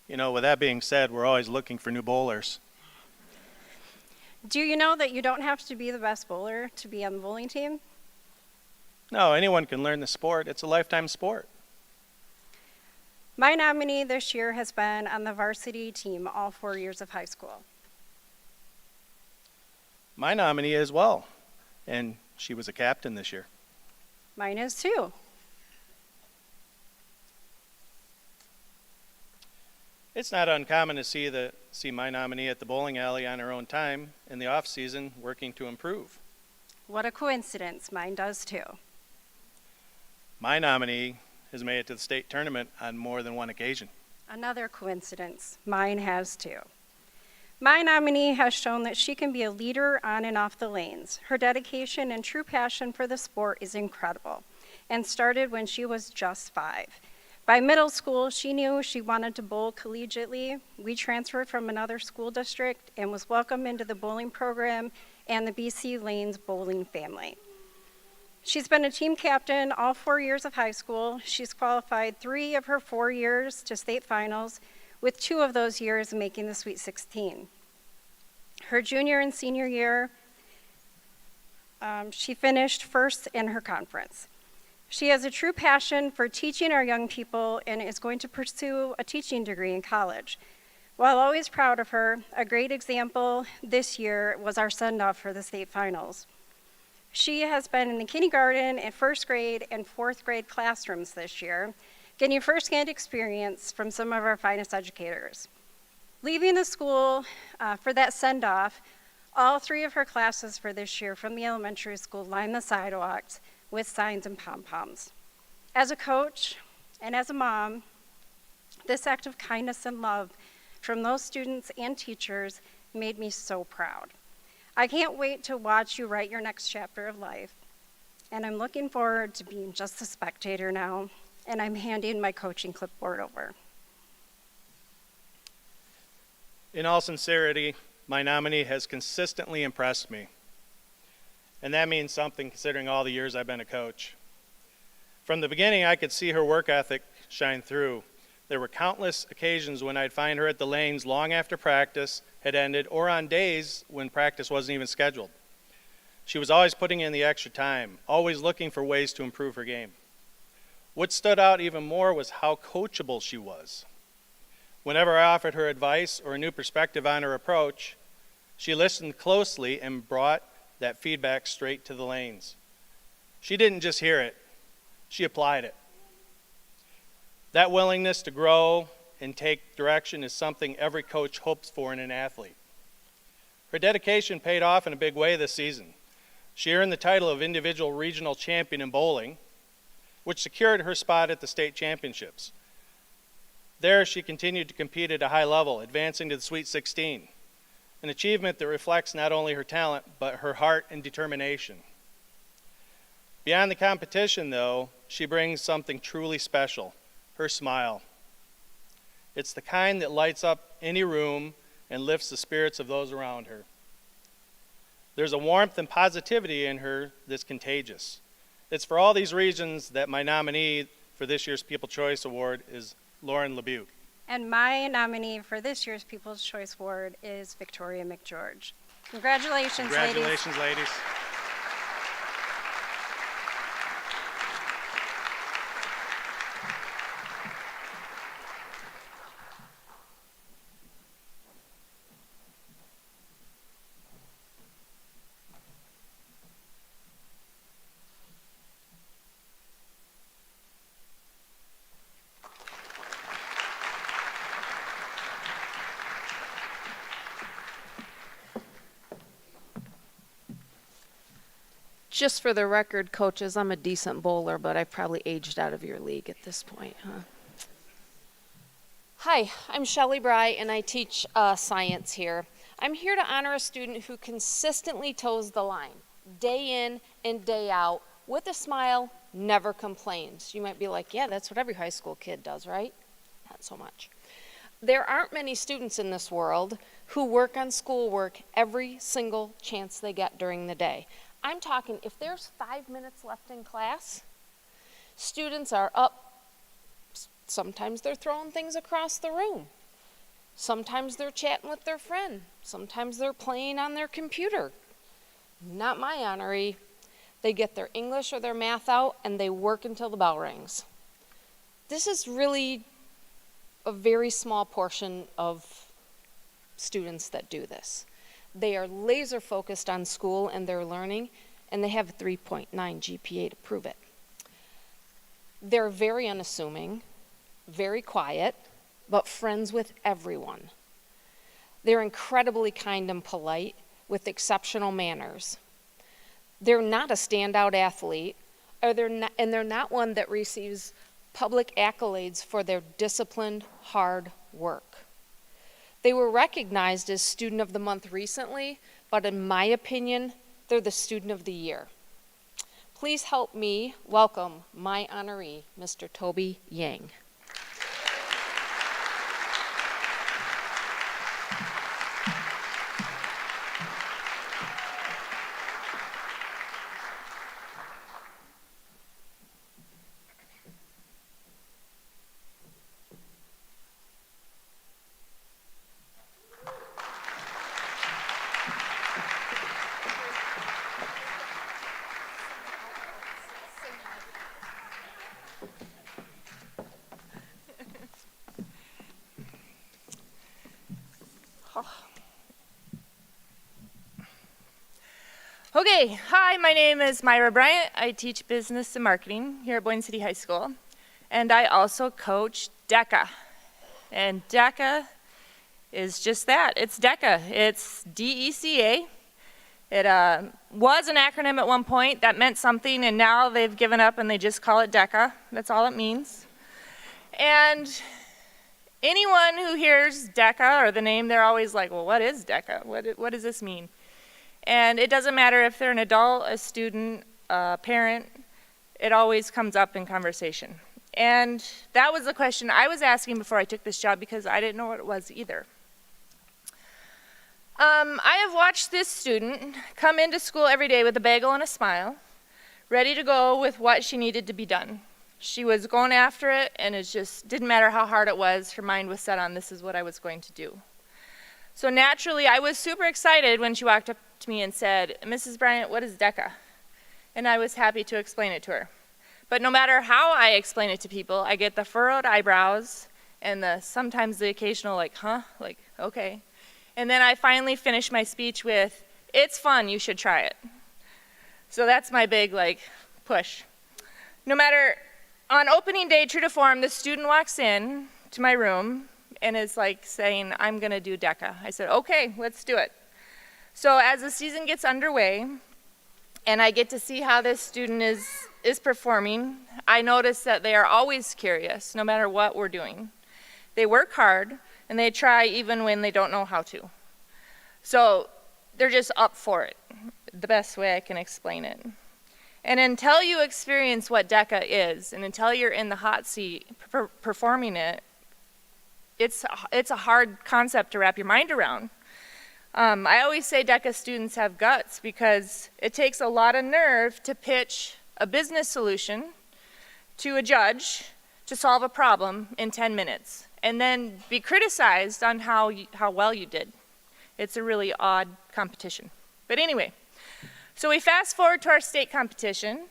You know, with that being said, we're always looking for new bowlers. Do you know that you don't have to be the best bowler to be on the bowling team? No, anyone can learn the sport. It's a lifetime sport. My nominee this year has been on the varsity team all 4 years of high school. My nominee as well, and she was a captain this year. Mine is too. It's not uncommon to see my nominee at the bowling alley on her own time in the off season working to improve. What a coincidence, mine does too. My nominee has made it to the state tournament on more than one occasion. Another coincidence, mine has too. My nominee has shown that she can be a leader on and off the lanes. Her dedication and true passion for the sport is incredible, and started when she was just 5. By middle school, she knew she wanted to bowl collegiately. We transferred from another school district and was welcomed into the bowling program and the BC Lanes bowling family. She's been a team captain all 4 years of high school. She's qualified 3 of her 4 years to state finals, with 2 of those years making the Sweet 16. Her junior and senior year, she finished first in her conference. She has a true passion for teaching our young people and is going to pursue a teaching degree in college. While always proud of her, a great example this year was our send-off for the state finals. She has been in the kindergarten and first grade and fourth grade classrooms this year, getting firsthand experience from some of our finest educators. Leaving the school for that send-off, all 3 of her classes for this year from the elementary school lined the sidewalks with signs and pom-poms. As a coach and as a mom, this act of kindness and love from those students and teachers made me so proud. I can't wait to watch you write your next chapter of life, and I'm looking forward to being just a spectator now, and I'm handing my coaching clipboard over. In all sincerity, my nominee has consistently impressed me. And that means something considering all the years I've been a coach. From the beginning, I could see her work ethic shine through. There were countless occasions when I'd find her at the lanes long after practice had ended or on days when practice wasn't even scheduled. She was always putting in the extra time, always looking for ways to improve her game. What stood out even more was how coachable she was. Whenever I offered her advice or a new perspective on her approach, she listened closely and brought that feedback straight to the lanes. She didn't just hear it, she applied it. That willingness to grow and take direction is something every coach hopes for in an athlete. Her dedication paid off in a big way this season. She earned the title of individual regional champion in bowling, which secured her spot at the state championships. There, she continued to compete at a high level, advancing to the Sweet 16, an achievement that reflects not only her talent, but her heart and determination. Beyond the competition, though, she brings something truly special, her smile. It's the kind that lights up any room and lifts the spirits of those around her. There's a warmth and positivity in her that's contagious. It's for all these reasons that my nominee for this year's People's Choice Award is Lauren LeBute. And my nominee for this year's People's Choice Award is Victoria McGeorge. Congratulations, ladies. Congratulations, ladies. Just for the record, coaches, I'm a decent bowler, but I've probably aged out of your league at this point, huh? Hi, I'm Shelley Bry, and I teach science here. I'm here to honor a student who consistently toes the line, day in and day out, with a smile, never complains. You might be like, yeah, that's what every high school kid does, right? Not so much. There aren't many students in this world who work on schoolwork every single chance they get during the day. I'm talking, if there's 5 minutes left in class, students are up. Sometimes they're throwing things across the room. Sometimes they're chatting with their friend. Sometimes they're playing on their computer. Not my honoree. They get their English or their math out and they work until the bell rings. This is really a very small portion of students that do this. They are laser focused on school and their learning, and they have a 3.9 GPA to prove it. They're very unassuming, very quiet, but friends with everyone. They're incredibly kind and polite with exceptional manners. They're not a standout athlete, and they're not one that receives public accolades for their disciplined, hard work. They were recognized as Student of the Month recently, but in my opinion, they're the Student of the Year. Please help me welcome my honoree, Mr. Toby Yang. Okay, hi, my name is Myra Bryant. I teach business and marketing here at Boyne City High School. And I also coach DECA. And DECA is just that. It's DECA. It's D-E-C-A. It was an acronym at one point that meant something, and now they've given up and they just call it DECA. That's all it means. And anyone who hears DECA or the name, they're always like, well, what is DECA? What does this mean? And it doesn't matter if they're an adult, a student, a parent, it always comes up in conversation. And that was the question I was asking before I took this job because I didn't know what it was either. I have watched this student come into school every day with a bagel and a smile, ready to go with what she needed to be done. She was going after it, and it just didn't matter how hard it was, her mind was set on this is what I was going to do. So naturally, I was super excited when she walked up to me and said, Mrs. Bryant, what is DECA? And I was happy to explain it to her. But no matter how I explain it to people, I get the furrowed eyebrows and sometimes the occasional like, huh? Like, okay. And then I finally finish my speech with, it's fun, you should try it. So that's my big like push. No matter, on opening day, true to form, the student walks in to my room and is like saying, I'm gonna do DECA. I said, okay, let's do it. So as the season gets underway and I get to see how this student is performing, I notice that they are always curious, no matter what we're doing. They work hard and they try even when they don't know how to. So they're just up for it, the best way I can explain it. And until you experience what DECA is, and until you're in the hot seat performing it, it's a hard concept to wrap your mind around. I always say DECA students have guts because it takes a lot of nerve to pitch a business solution to a judge to solve a problem in 10 minutes and then be criticized on how well you did. It's a really odd competition. But anyway, so we fast forward to our state competition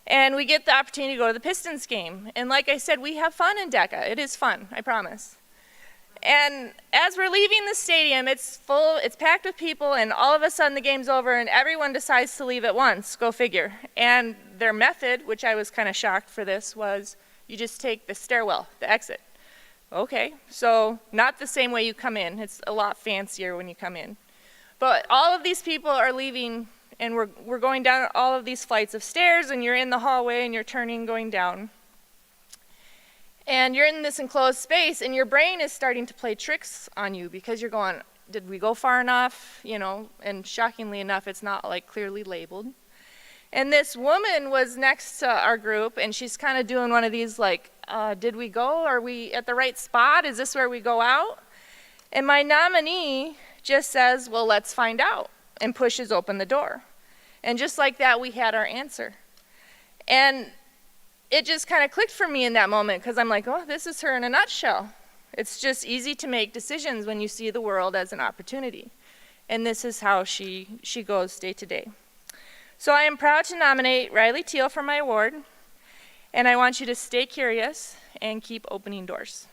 and we get the opportunity to go to the Pistons game. And like I said, we have fun in DECA. It is fun, I promise. And as we're leaving the stadium, it's full, it's packed with people, and all of a sudden the game's over and everyone decides to leave at once, go figure. And their method, which I was kind of shocked for this, was you just take the stairwell, the exit. Okay, so not the same way you come in. It's a lot fancier when you come in. But all of these people are leaving, and we're going down all of these flights of stairs, and you're in the hallway, and you're turning, going down. And you're in this enclosed space, and your brain is starting to play tricks on you because you're going, did we go far enough? You know, and shockingly enough, it's not like clearly labeled. And this woman was next to our group, and she's kind of doing one of these like, did we go? Are we at the right spot? Is this where we go out? And my nominee just says, well, let's find out, and pushes open the door. And just like that, we had our answer. And it just kind of clicked for me in that moment because I'm like, oh, this is her in a nutshell. It's just easy to make decisions when you see the world as an opportunity. And this is how she goes day to day. So I am proud to nominate Riley Teal for my award, and I want you to stay curious and keep opening doors.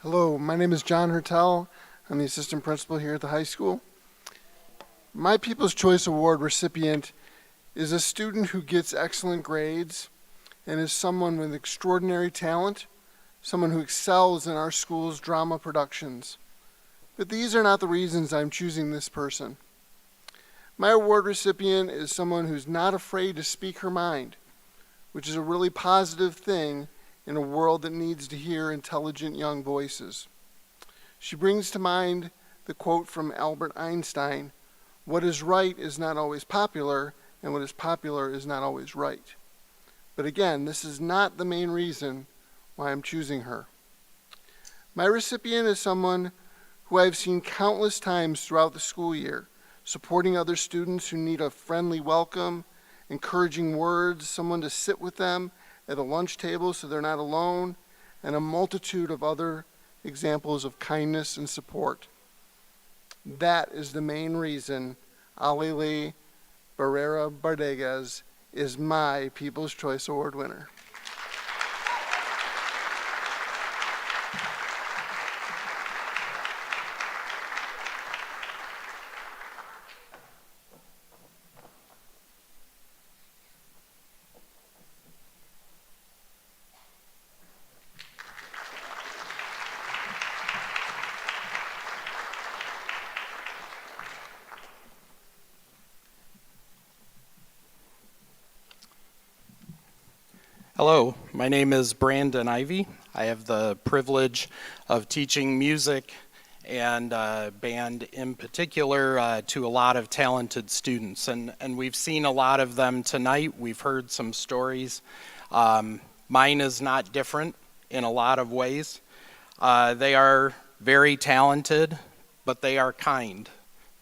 Hello, my name is John Hertel. I'm the assistant principal here at the high school. My People's Choice Award recipient is a student who gets excellent grades and is someone with extraordinary talent, someone who excels in our school's drama productions. But these are not the reasons I'm choosing this person. My award recipient is someone who's not afraid to speak her mind, which is a really positive thing in a world that needs to hear intelligent young voices. She brings to mind the quote from Albert Einstein, "What is right is not always popular, and what is popular is not always right." But again, this is not the main reason why I'm choosing her. My recipient is someone who I've seen countless times throughout the school year, supporting other students who need a friendly welcome, encouraging words, someone to sit with them at a lunch table so they're not alone, and a multitude of other examples of kindness and support. That is the main reason Alele Barrera Bardegues is my People's Choice Award winner. Hello, my name is Brandon Ivy. I have the privilege of teaching music and band in particular to a lot of talented students. And we've seen a lot of them tonight. We've heard some stories. Mine is not different in a lot of ways. They are very talented, but they are kind.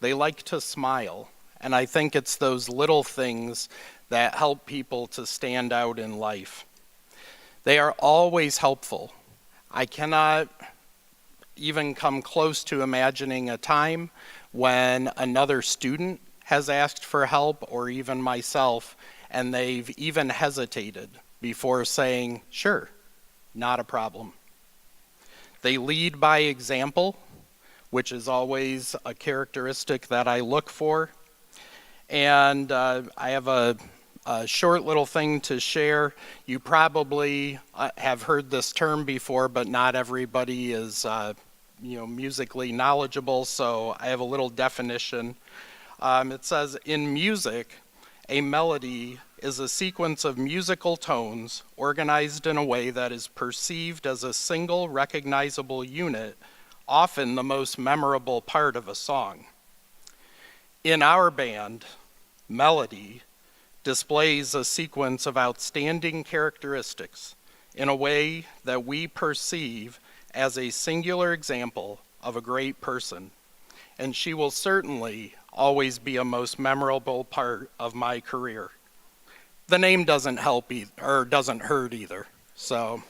They like to smile. And I think it's those little things that help people to stand out in life. They are always helpful. I cannot even come close to imagining a time when another student has asked for help, or even myself, and they've even hesitated before saying, sure, not a problem. They lead by example, which is always a characteristic that I look for. And I have a short little thing to share. You probably have heard this term before, but not everybody is musically knowledgeable, so I have a little definition. It says, in music, a melody is a sequence of musical tones organized in a way that is perceived as a single recognizable unit, often the most memorable part of a song. In our band, melody displays a sequence of outstanding characteristics in a way that we perceive as a singular example of a great person, and she will certainly always be a most memorable part of my career. The name doesn't help or doesn't hurt either. So,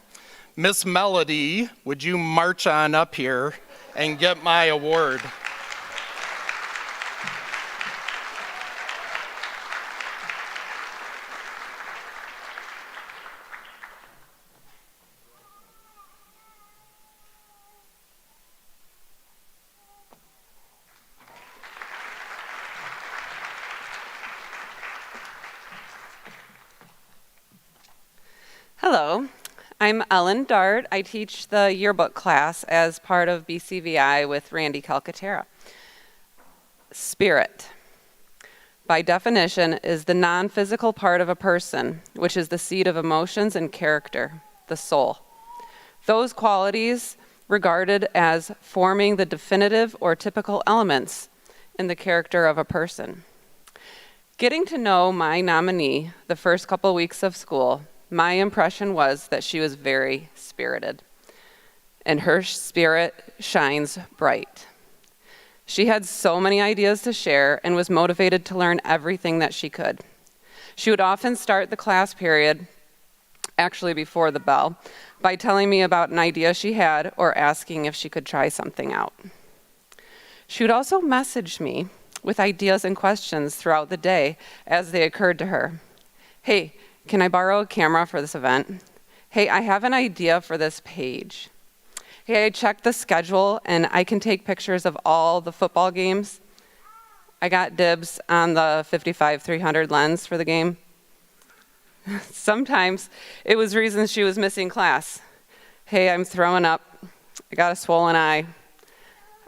Miss Melody, would you march on up here and get my award? Hello, I'm Ellen Dart. I teach the yearbook class as part of BCVI with Randy Calcaterra. Spirit, by definition, is the non-physical part of a person, which is the seat of emotions and character, the soul. Those qualities regarded as forming the definitive or typical elements in the character of a person. Getting to know my nominee the first couple weeks of school, my impression was that she was very spirited, and her spirit shines bright. She had so many ideas to share and was motivated to learn everything that she could. She would often start the class period, actually before the bell, by telling me about an idea she had or asking if she could try something out. She would also message me with ideas and questions throughout the day as they occurred to her. Hey, can I borrow a camera for this event? Hey, I have an idea for this page. Hey, I checked the schedule and I can take pictures of all the football games. I got dibs on the 55-300 lens for the game. Sometimes it was reasons she was missing class. Hey, I'm throwing up. I got a swollen eye.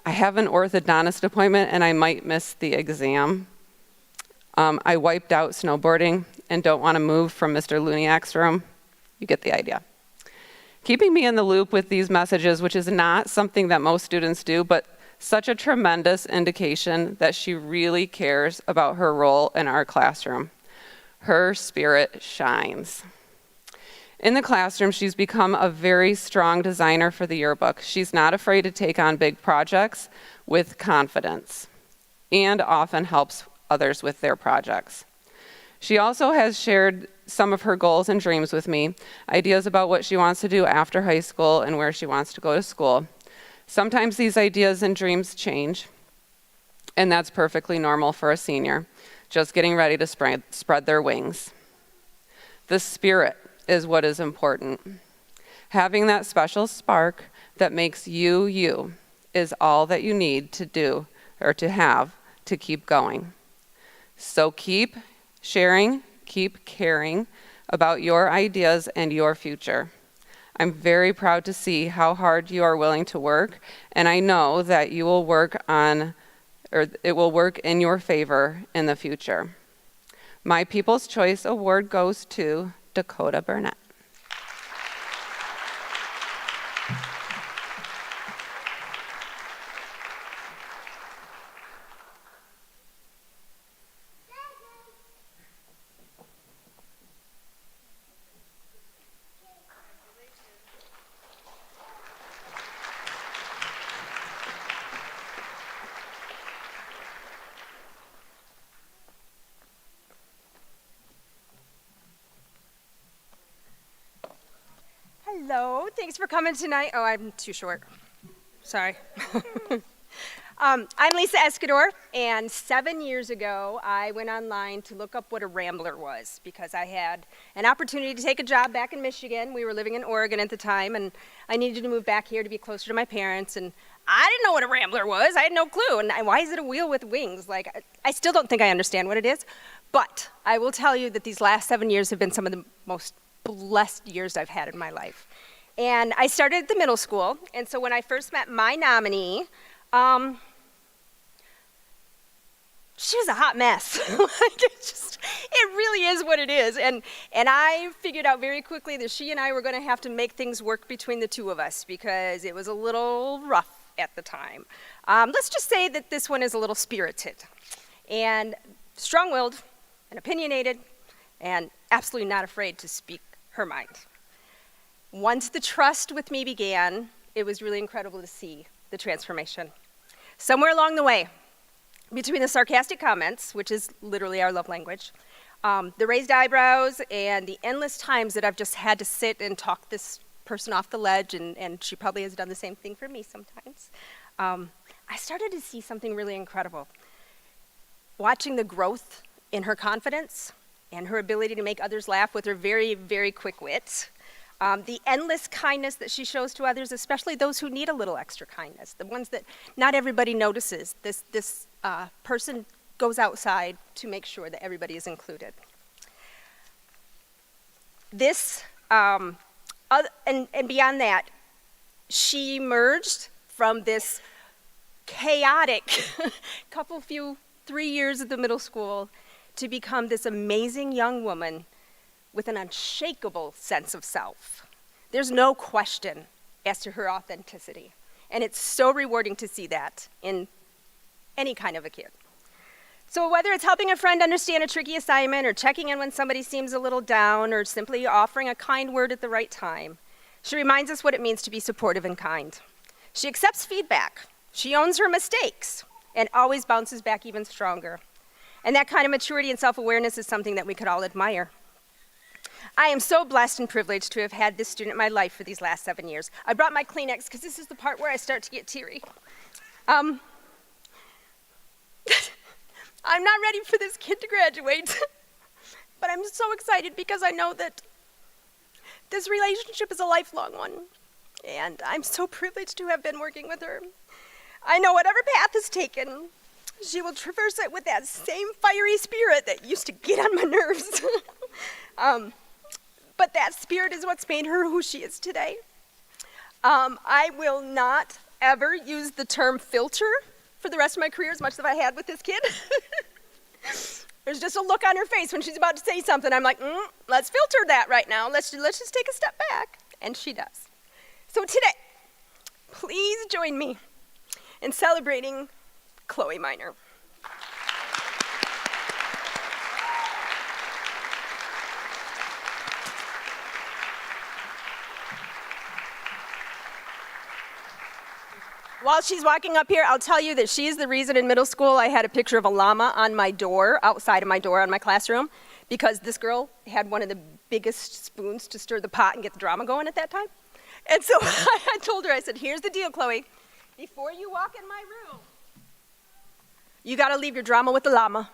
I have an orthodontist appointment and I might miss the exam. I wiped out snowboarding and don't want to move from Mr. Luniak's room. You get the idea. Keeping me in the loop with these messages, which is not something that most students do, but such a tremendous indication that she really cares about her role in our classroom. Her spirit shines. In the classroom, she's become a very strong designer for the yearbook. She's not afraid to take on big projects with confidence and often helps others with their projects. She also has shared some of her goals and dreams with me, ideas about what she wants to do after high school and where she wants to go to school. Sometimes these ideas and dreams change, and that's perfectly normal for a senior, just getting ready to spread their wings. The spirit is what is important. Having that special spark that makes you you is all that you need to do or to have to keep going. So keep sharing, keep caring about your ideas and your future. I'm very proud to see how hard you are willing to work, and I know that you will work on, or it will work in your favor in the future. My People's Choice Award goes to Dakota Burnett. Hello, thanks for coming tonight. Oh, I'm too short. Sorry. I'm Lisa Escador, and 7 years ago, I went online to look up what a Rambler was because I had an opportunity to take a job back in Michigan. We were living in Oregon at the time, and I needed to move back here to be closer to my parents, and I didn't know what a Rambler was. I had no clue, and why is it a wheel with wings? Like, I still don't think I understand what it is, but I will tell you that these last 7 years have been some of the most blessed years I've had in my life. And I started at the middle school, and so when I first met my nominee, she was a hot mess. It really is what it is. And I figured out very quickly that she and I were going to have to make things work between the two of us because it was a little rough at the time. Let's just say that this one is a little spirited and strong-willed and opinionated and absolutely not afraid to speak her mind. Once the trust with me began, it was really incredible to see the transformation. Somewhere along the way, between the sarcastic comments, which is literally our love language, the raised eyebrows, and the endless times that I've just had to sit and talk this person off the ledge, and she probably has done the same thing for me sometimes, I started to see something really incredible. Watching the growth in her confidence and her ability to make others laugh with her very, very quick wit. The endless kindness that she shows to others, especially those who need a little extra kindness, the ones that not everybody notices. This person goes outside to make sure that everybody is included. This, and beyond that, she emerged from this chaotic 3 years at the middle school to become this amazing young woman with an unshakable sense of self. There's no question as to her authenticity. And it's so rewarding to see that in any kind of a kid. So whether it's helping a friend understand a tricky assignment or checking in when somebody seems a little down or simply offering a kind word at the right time, she reminds us what it means to be supportive and kind. She accepts feedback. She owns her mistakes and always bounces back even stronger. And that kind of maturity and self-awareness is something that we could all admire. I am so blessed and privileged to have had this student in my life for these last 7 years. I brought my Kleenex because this is the part where I start to get teary. I'm not ready for this kid to graduate, but I'm so excited because I know that this relationship is a lifelong one, and I'm so privileged to have been working with her. I know whatever path is taken, she will traverse it with that same fiery spirit that used to get on my nerves. But that spirit is what's made her who she is today. I will not ever use the term filter for the rest of my career as much as I had with this kid. There's just a look on her face when she's about to say something. I'm like, let's filter that right now. Let's just take a step back. And she does. So today, please join me in celebrating Chloe Miner. While she's walking up here, I'll tell you that she's the reason in middle school I had a picture of a llama on my door, outside of my door on my classroom, because this girl had one of the biggest spoons to stir the pot and get the drama going at that time. And so I told her, I said, here's the deal, Chloe. Before you walk in my room, you got to leave your drama with the llama.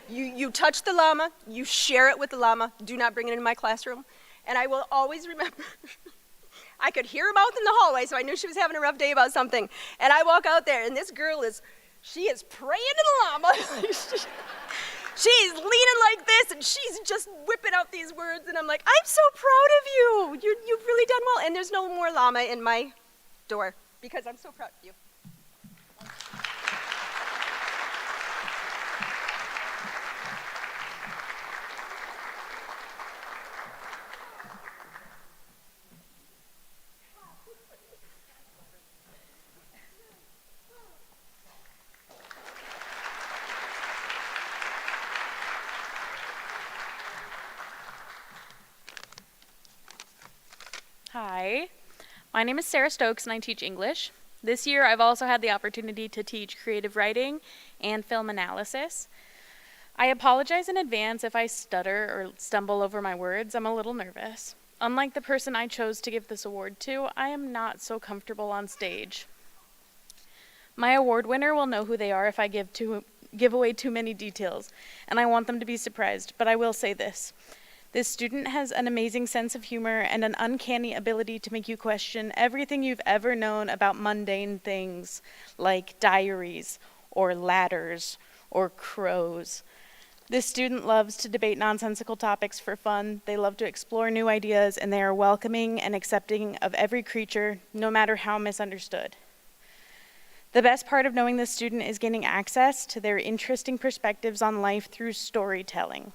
You touch the llama, you share it with the llama, do not bring it into my classroom. And I will always remember, I could hear her mouth in the hallway, so I knew she was having a rough day about something. And I walk out there, and this girl she is praying to the llama. She's leaning like this, and she's just whipping out these words, and I'm like, I'm so proud of you. You've really done well. And there's no more llama in my door, because I'm so proud of you. Hi, my name is Sarah Stokes and I teach English. This year I've also had the opportunity to teach creative writing and film analysis. I apologize in advance if I stutter or stumble over my words. I'm a little nervous. Unlike the person I chose to give this award to, I am not so comfortable on stage. My award winner will know who they are if I give away too many details, and I want them to be surprised, but I will say this. This student has an amazing sense of humor and an uncanny ability to make you question everything you've ever known about mundane things like diaries or ladders or crows. This student loves to debate nonsensical topics for fun. They love to explore new ideas, and they are welcoming and accepting of every creature, no matter how misunderstood. The best part of knowing this student is gaining access to their interesting perspectives on life through storytelling.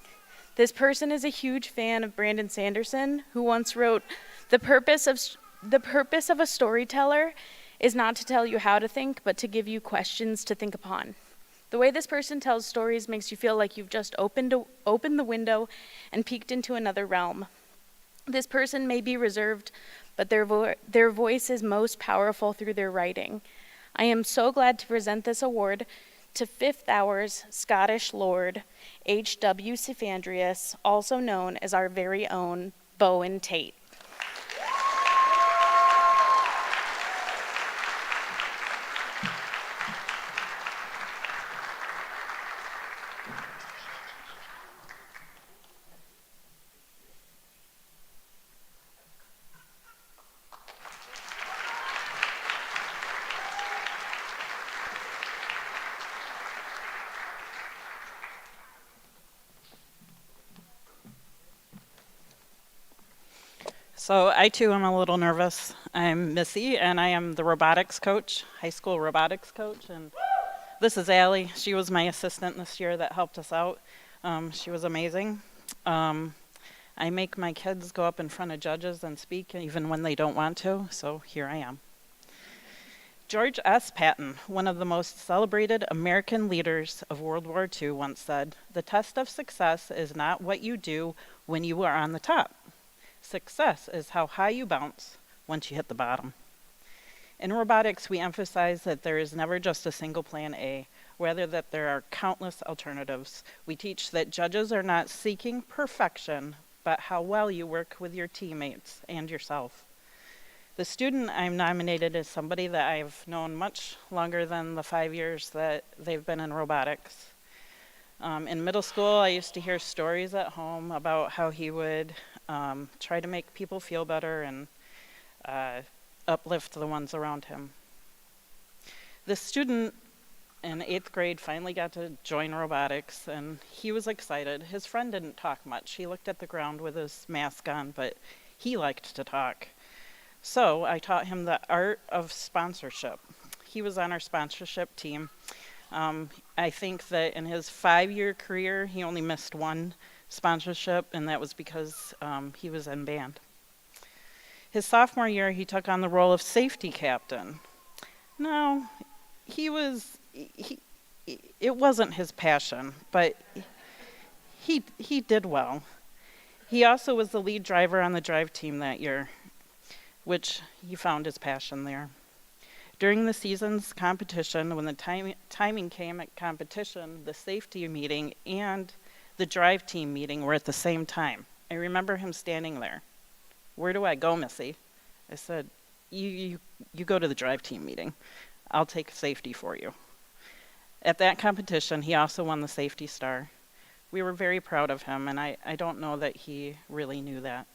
This person is a huge fan of Brandon Sanderson, who once wrote, the purpose of a storyteller is not to tell you how to think, but to give you questions to think upon. The way this person tells stories makes you feel like you've just opened the window and peeked into another realm. This person may be reserved, but their voice is most powerful through their writing. I am so glad to present this award to Fifth Hour's Scottish Lord, H.W. Sifandrius, also known as our very own Bowen Tate. So I too am a little nervous. I'm Missy and I am the robotics coach, high school robotics coach. And this is Allie. She was my assistant this year that helped us out. She was amazing. I make my kids go up in front of judges and speak even when they don't want to, so here I am. George S. Patton, one of the most celebrated American leaders of World War II, once said, "The test of success is not what you do when you are on the top. Success is how high you bounce once you hit the bottom." In robotics, we emphasize that there is never just a single plan A, rather that there are countless alternatives. We teach that judges are not seeking perfection, but how well you work with your teammates and yourself. The student I'm nominated is somebody that I've known much longer than the 5 years that they've been in robotics. In middle school, I used to hear stories at home about how he would try to make people feel better and uplift the ones around him. This student in 8th grade finally got to join robotics, and he was excited. His friend didn't talk much. He looked at the ground with his mask on, but he liked to talk. So I taught him the art of sponsorship. He was on our sponsorship team. I think that in his 5-year career, he only missed one sponsorship, and that was because he was in band. His sophomore year, he took on the role of safety captain. Now, it wasn't his passion, but he did well. He also was the lead driver on the drive team that year, which he found his passion there. During the season's competition, when the timing came at competition, the safety meeting and the drive team meeting were at the same time. I remember him standing there. "Where do I go, Missy?" I said, you go to the drive team meeting. I'll take safety for you." At that competition, he also won the safety star. We were very proud of him, and I don't know that he really knew that.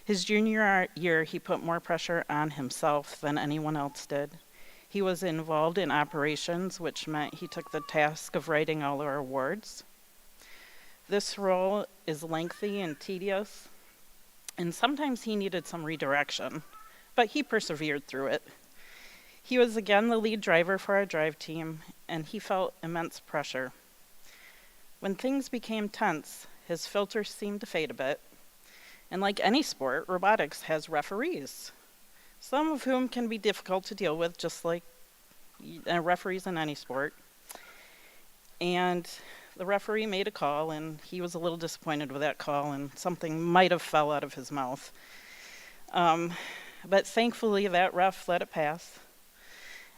His junior year, he put more pressure on himself than anyone else did. He was involved in operations, which meant he took the task of writing all our awards. This role is lengthy and tedious, and sometimes he needed some redirection, but he persevered through it. He was again the lead driver for our drive team, and he felt immense pressure. When things became tense, his filter seemed to fade a bit. And like any sport, robotics has referees, some of whom can be difficult to deal with, just like referees in any sport. And the referee made a call, and he was a little disappointed with that call, and something might have fell out of his mouth. But thankfully, that ref let it pass.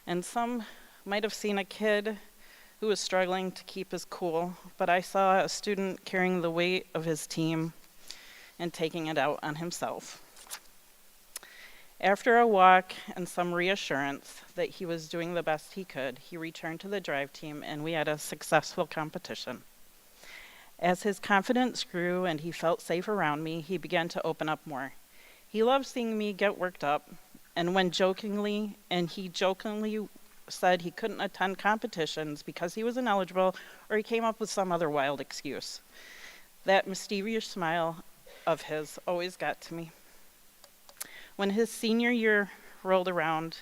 And some might have seen a kid who was struggling to keep his cool, but I saw a student carrying the weight of his team and taking it out on himself. After a walk and some reassurance that he was doing the best he could, he returned to the drive team, and we had a successful competition. As his confidence grew and he felt safe around me, he began to open up more. He loved seeing me get worked up, and he jokingly said he couldn't attend competitions because he was ineligible, or he came up with some other wild excuse. That mischievous smile of his always got to me. When his senior year rolled around,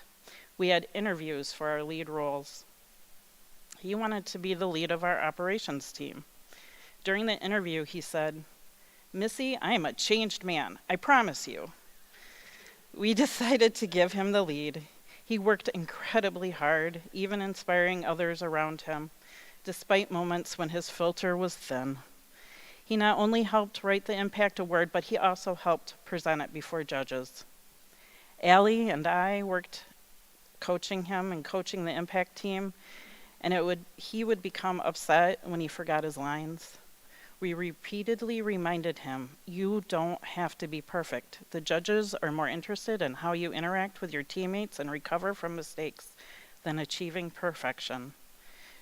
we had interviews for our lead roles. He wanted to be the lead of our operations team. During the interview, he said, "Missy, I am a changed man, I promise you." We decided to give him the lead. He worked incredibly hard, even inspiring others around him, despite moments when his filter was thin. He not only helped write the Impact Award, but he also helped present it before judges. Allie and I worked coaching him and coaching the Impact team, and he would become upset when he forgot his lines. We repeatedly reminded him, "You don't have to be perfect. The judges are more interested in how you interact with your teammates and recover from mistakes than achieving perfection."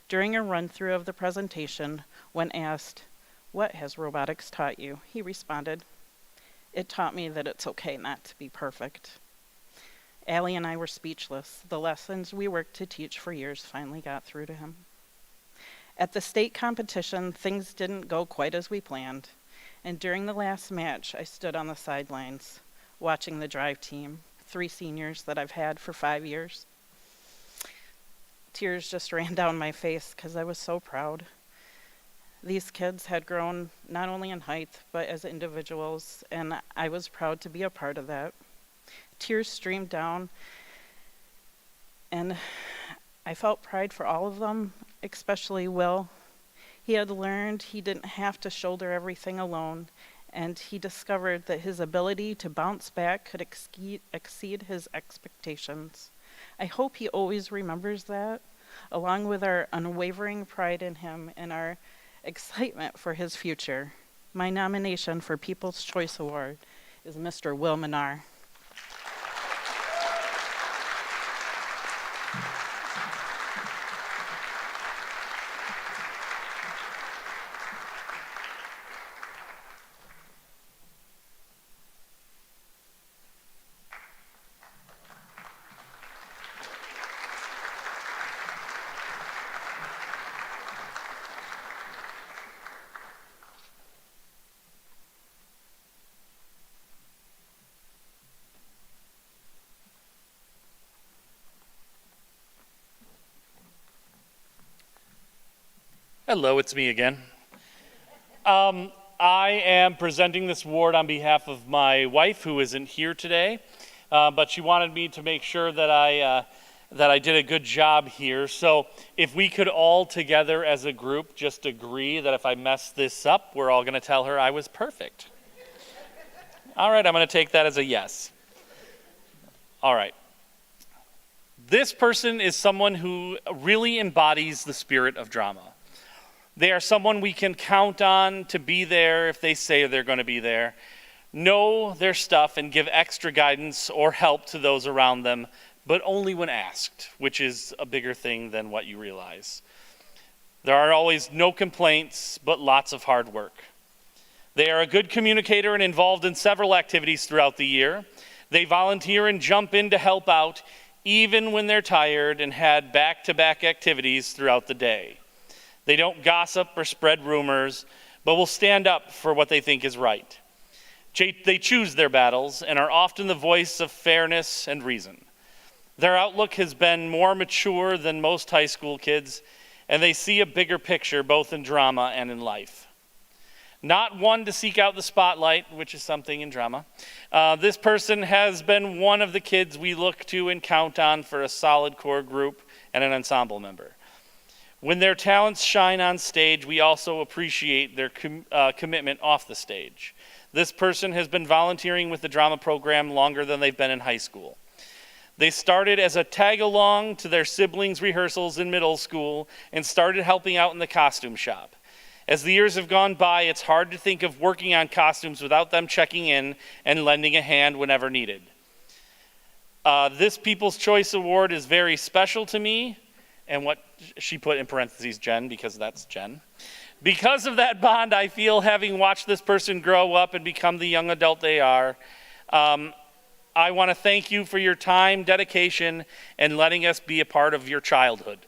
During a run-through of the presentation, when asked, "What has robotics taught you?" he responded, "It taught me that it's okay not to be perfect." Allie and I were speechless. The lessons we worked to teach for years finally got through to him. At the state competition, things didn't go quite as we planned, and during the last match, I stood on the sidelines, watching the drive team, 3 seniors that I've had for 5 years. Tears just ran down my face because I was so proud. These kids had grown not only in height, but as individuals, and I was proud to be a part of that. Tears streamed down, and I felt pride for all of them, especially Will. He had learned he didn't have to shoulder everything alone, and he discovered that his ability to bounce back could exceed his expectations. I hope he always remembers that, along with our unwavering pride in him and our excitement for his future. My nomination for People's Choice Award is Mr. Will Minar. Hello, it's me again. I am presenting this award on behalf of my wife, who isn't here today, but she wanted me to make sure that I did a good job here. So if we could all together as a group just agree that if I mess this up, we're all going to tell her I was perfect. All right, I'm going to take that as a yes. All right. This person is someone who really embodies the spirit of drama. They are someone we can count on to be there if they say they're going to be there, know their stuff and give extra guidance or help to those around them, but only when asked, which is a bigger thing than what you realize. There are always no complaints, but lots of hard work. They are a good communicator and involved in several activities throughout the year. They volunteer and jump in to help out, even when they're tired and had back-to-back activities throughout the day. They don't gossip or spread rumors, but will stand up for what they think is right. They choose their battles and are often the voice of fairness and reason. Their outlook has been more mature than most high school kids, and they see a bigger picture both in drama and in life. Not one to seek out the spotlight, which is something in drama. This person has been one of the kids we look to and count on for a solid core group and an ensemble member. When their talents shine on stage, we also appreciate their commitment off the stage. This person has been volunteering with the drama program longer than they've been in high school. They started as a tag-along to their siblings' rehearsals in middle school and started helping out in the costume shop. As the years have gone by, it's hard to think of working on costumes without them checking in and lending a hand whenever needed. This People's Choice Award is very special to me, and what she put in parentheses, Jen, because that's Jen. Because of that bond, I feel, having watched this person grow up and become the young adult they are, I want to thank you for your time, dedication, and letting us be a part of your childhood.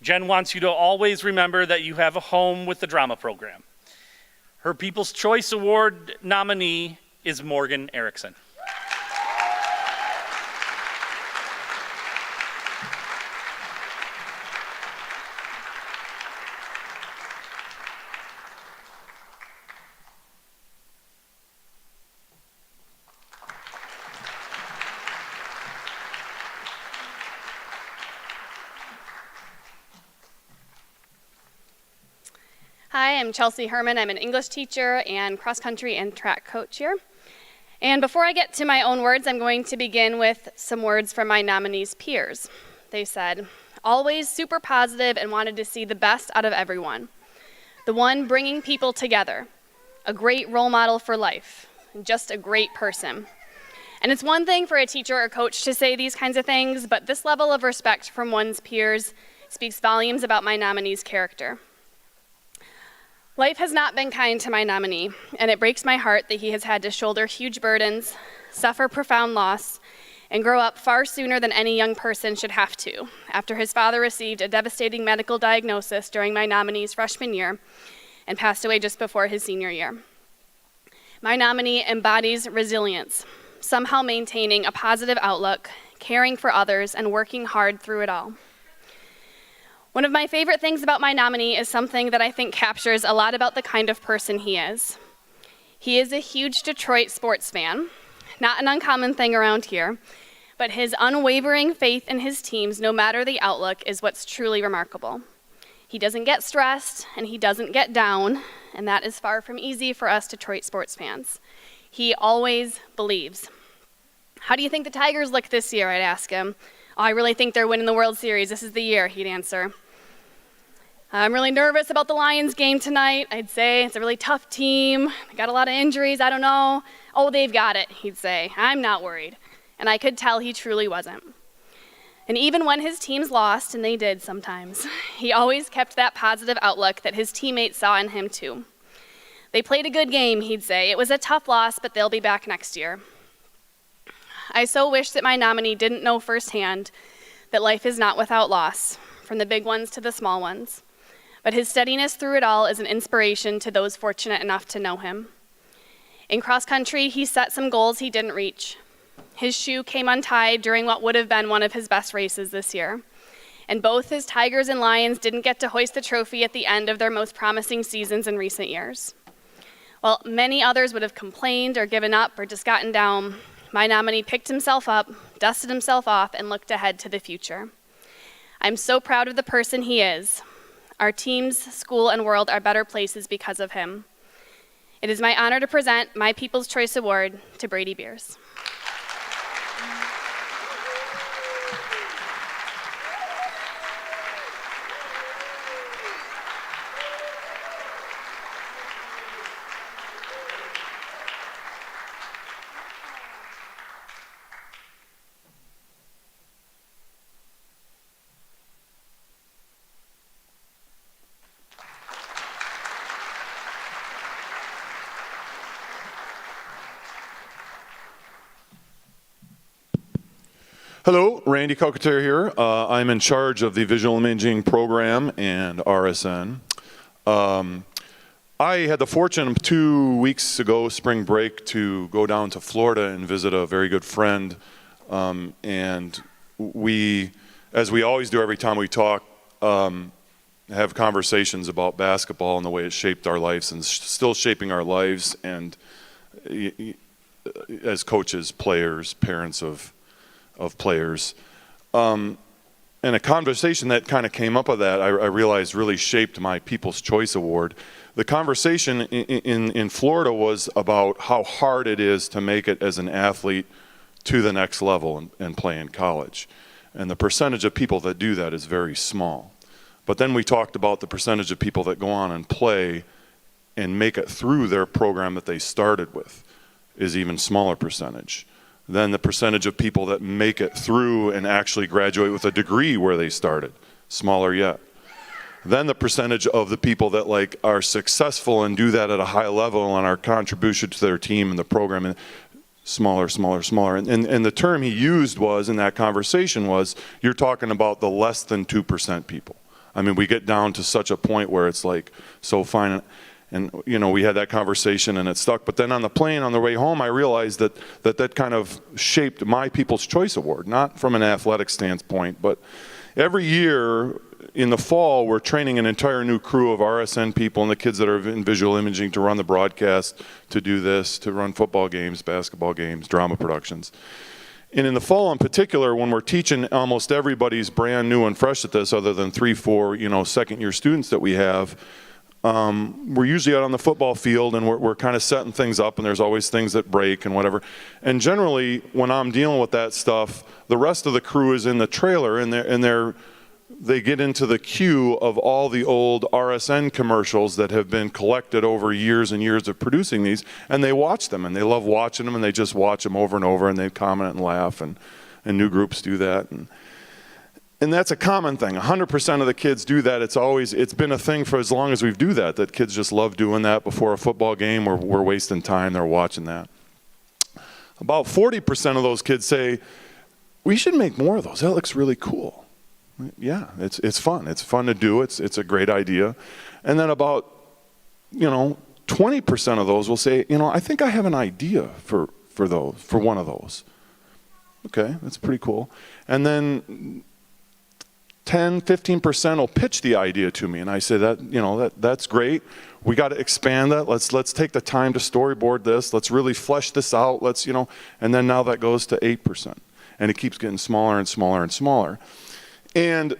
Jen wants you to always remember that you have a home with the drama program. Her People's Choice Award nominee is Morgan Erickson. Hi, I'm Chelsea Herman. I'm an English teacher and cross-country and track coach here. And before I get to my own words, I'm going to begin with some words from my nominees' peers. They said, always super positive and wanted to see the best out of everyone. The one bringing people together. A great role model for life. And just a great person. And it's one thing for a teacher or coach to say these kinds of things, but this level of respect from one's peers speaks volumes about my nominee's character. Life has not been kind to my nominee, and it breaks my heart that he has had to shoulder huge burdens, suffer profound loss, and grow up far sooner than any young person should have to, after his father received a devastating medical diagnosis during my nominee's freshman year and passed away just before his senior year. My nominee embodies resilience, somehow maintaining a positive outlook, caring for others, and working hard through it all. One of my favorite things about my nominee is something that I think captures a lot about the kind of person he is. He is a huge Detroit sports fan, not an uncommon thing around here, but his unwavering faith in his teams, no matter the outlook, is what's truly remarkable. He doesn't get stressed, and he doesn't get down, and that is far from easy for us Detroit sports fans. He always believes. How do you think the Tigers look this year? I'd ask him. Oh, I really think they're winning the World Series. This is the year, he'd answer. I'm really nervous about the Lions game tonight. I'd say it's a really tough team. They got a lot of injuries. I don't know. Oh, they've got it, he'd say. I'm not worried. And I could tell he truly wasn't. And even when his teams lost, and they did sometimes, he always kept that positive outlook that his teammates saw in him too. They played a good game, he'd say. It was a tough loss, but they'll be back next year. I so wish that my nominee didn't know firsthand that life is not without loss, from the big ones to the small ones. But his steadiness through it all is an inspiration to those fortunate enough to know him. In cross country, he set some goals he didn't reach. His shoe came untied during what would have been one of his best races this year. And both his Tigers and Lions didn't get to hoist the trophy at the end of their most promising seasons in recent years. While many others would have complained or given up or just gotten down, my nominee picked himself up, dusted himself off, and looked ahead to the future. I'm so proud of the person he is. Our teams, school, and world are better places because of him. It is my honor to present my People's Choice Award to Brady Beers. Hello, Randy Cocatere here. I'm in charge of the visual imaging program and RSN. I had the fortune 2 weeks ago, spring break, to go down to Florida and visit a very good friend. And we, as we always do every time we talk, have conversations about basketball and the way it shaped our lives and still shaping our lives, and as coaches, players, parents of players. And a conversation that kind of came up of that, I realized really shaped my People's Choice Award. The conversation in Florida was about how hard it is to make it as an athlete to the next level and play in college. And the percentage of people that do that is very small. But then we talked about the percentage of people that go on and play and make it through their program that they started with is even smaller percentage. Then the percentage of people that make it through and actually graduate with a degree where they started, smaller yet. Then the percentage of the people that like are successful and do that at a high level and our contribution to their team and the program, and smaller, smaller, smaller. And the term he used was, in that conversation, was, you're talking about the less than 2% people. I mean, we get down to such a point where it's like so fine. And, you know, we had that conversation and it stuck. But then on the plane on the way home, I realized that kind of shaped my People's Choice Award, not from an athletic standpoint, but every year in the fall, we're training an entire new crew of RSN people and the kids that are in visual imaging to run the broadcast, to do this, to run football games, basketball games, drama productions. And in the fall in particular, when we're teaching almost everybody's brand new and fresh at this, other than 3, 4, second-year students that we have, we're usually out on the football field and we're kind of setting things up, and there's always things that break and whatever. And generally, when I'm dealing with that stuff, the rest of the crew is in the trailer and they get into the queue of all the old RSN commercials that have been collected over years and years of producing these, and they watch them, and they love watching them, and they just watch them over and over, and they comment and laugh, and new groups do that. And that's a common thing. 100% of the kids do that. It's been a thing for as long as we've do that kids just love doing that before a football game. We're wasting time, they're watching that. About 40% of those kids say, we should make more of those. That looks really cool. Yeah, it's fun. It's fun to do. It's a great idea. And then about, 20% of those will say, I think I have an idea for one of those. Okay, that's pretty cool. And then 10, 15% will pitch the idea to me, and I say that's great. We got to expand that. Let's take the time to storyboard this. Let's really flesh this out. And then now that goes to 8%, and it keeps getting smaller and smaller and smaller. And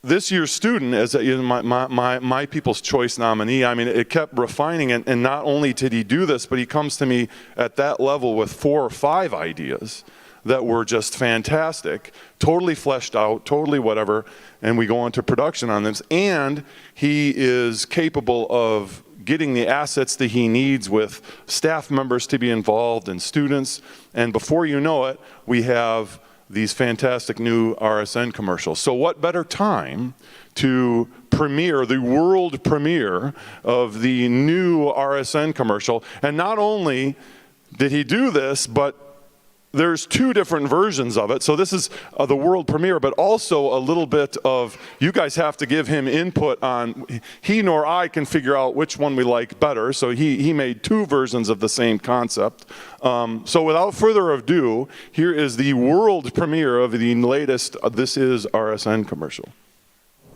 this year's student, as my People's Choice nominee, I mean, it kept refining it, and not only did he do this, but he comes to me at that level with 4 or 5 ideas that were just fantastic, totally fleshed out, totally whatever, and we go into production on this. And he is capable of getting the assets that he needs with staff members to be involved and students, and before you know it, we have these fantastic new RSN commercials. So what better time to premiere, the world premiere of the new RSN commercial? And not only did he do this, but there's 2 different versions of it. So this is the world premiere, but also a little bit of, you guys have to give him input on, he nor I can figure out which one we like better. So he made 2 versions of the same concept. So without further ado, here is the world premiere of the latest This Is RSN commercial.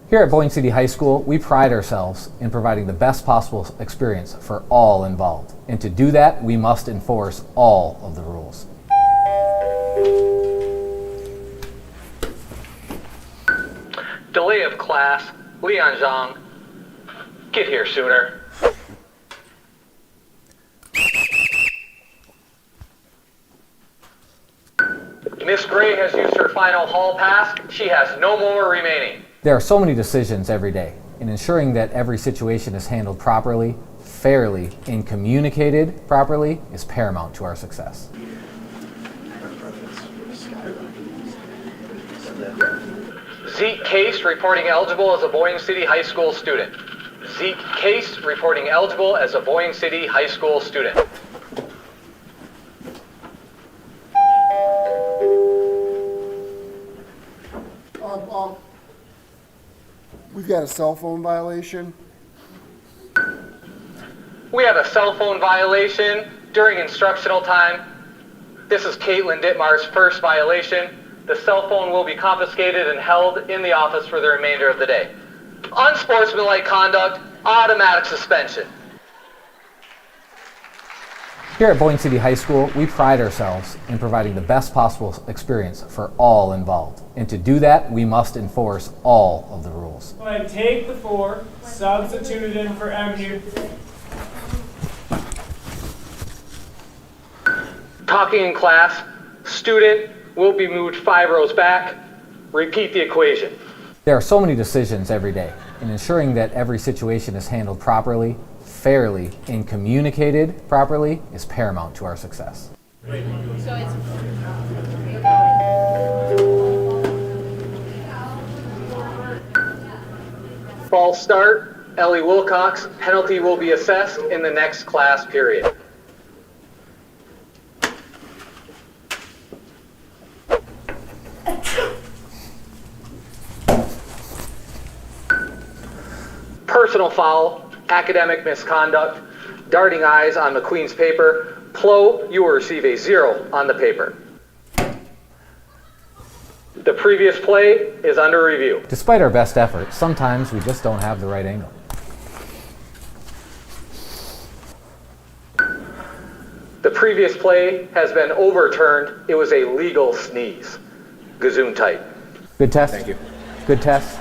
Here at Boyne City High School, we pride ourselves in providing the best possible experience for all involved. And to do that, we must enforce all of the rules. Delay of class, Leon Zhang. Get here sooner. Miss Gray has used her final hall pass. She has no more remaining. There are so many decisions every day, and ensuring that every situation is handled properly, fairly, and communicated properly is paramount to our success. Zeke Case reporting eligible as a Boyne City High School student. Zeke Case reporting eligible as a Boyne City High School student. We've got a cell phone violation. We have a cell phone violation during instructional time. This is Caitlin Dittmar's first violation. The cell phone will be confiscated and held in the office for the remainder of the day. Unsportsmanlike conduct, automatic suspension. Here at Boyne City High School, we pride ourselves in providing the best possible experience for all involved. And to do that, we must enforce all of the rules. When I take the 4, substitute it in for MU. Talking in class, student will be moved 5 rows back. Repeat the equation. There are so many decisions every day, and ensuring that every situation is handled properly, fairly, and communicated properly is paramount to our success. False start, Ellie Wilcox. Penalty will be assessed in the next class period. Personal foul, academic misconduct, darting eyes on McQueen's paper. Plo, you will receive a 0 on the paper. The previous play is under review. Despite our best efforts, sometimes we just don't have the right angle. The previous play has been overturned. It was a legal sneeze. Gazoon tight. Good test. Thank you. Good test.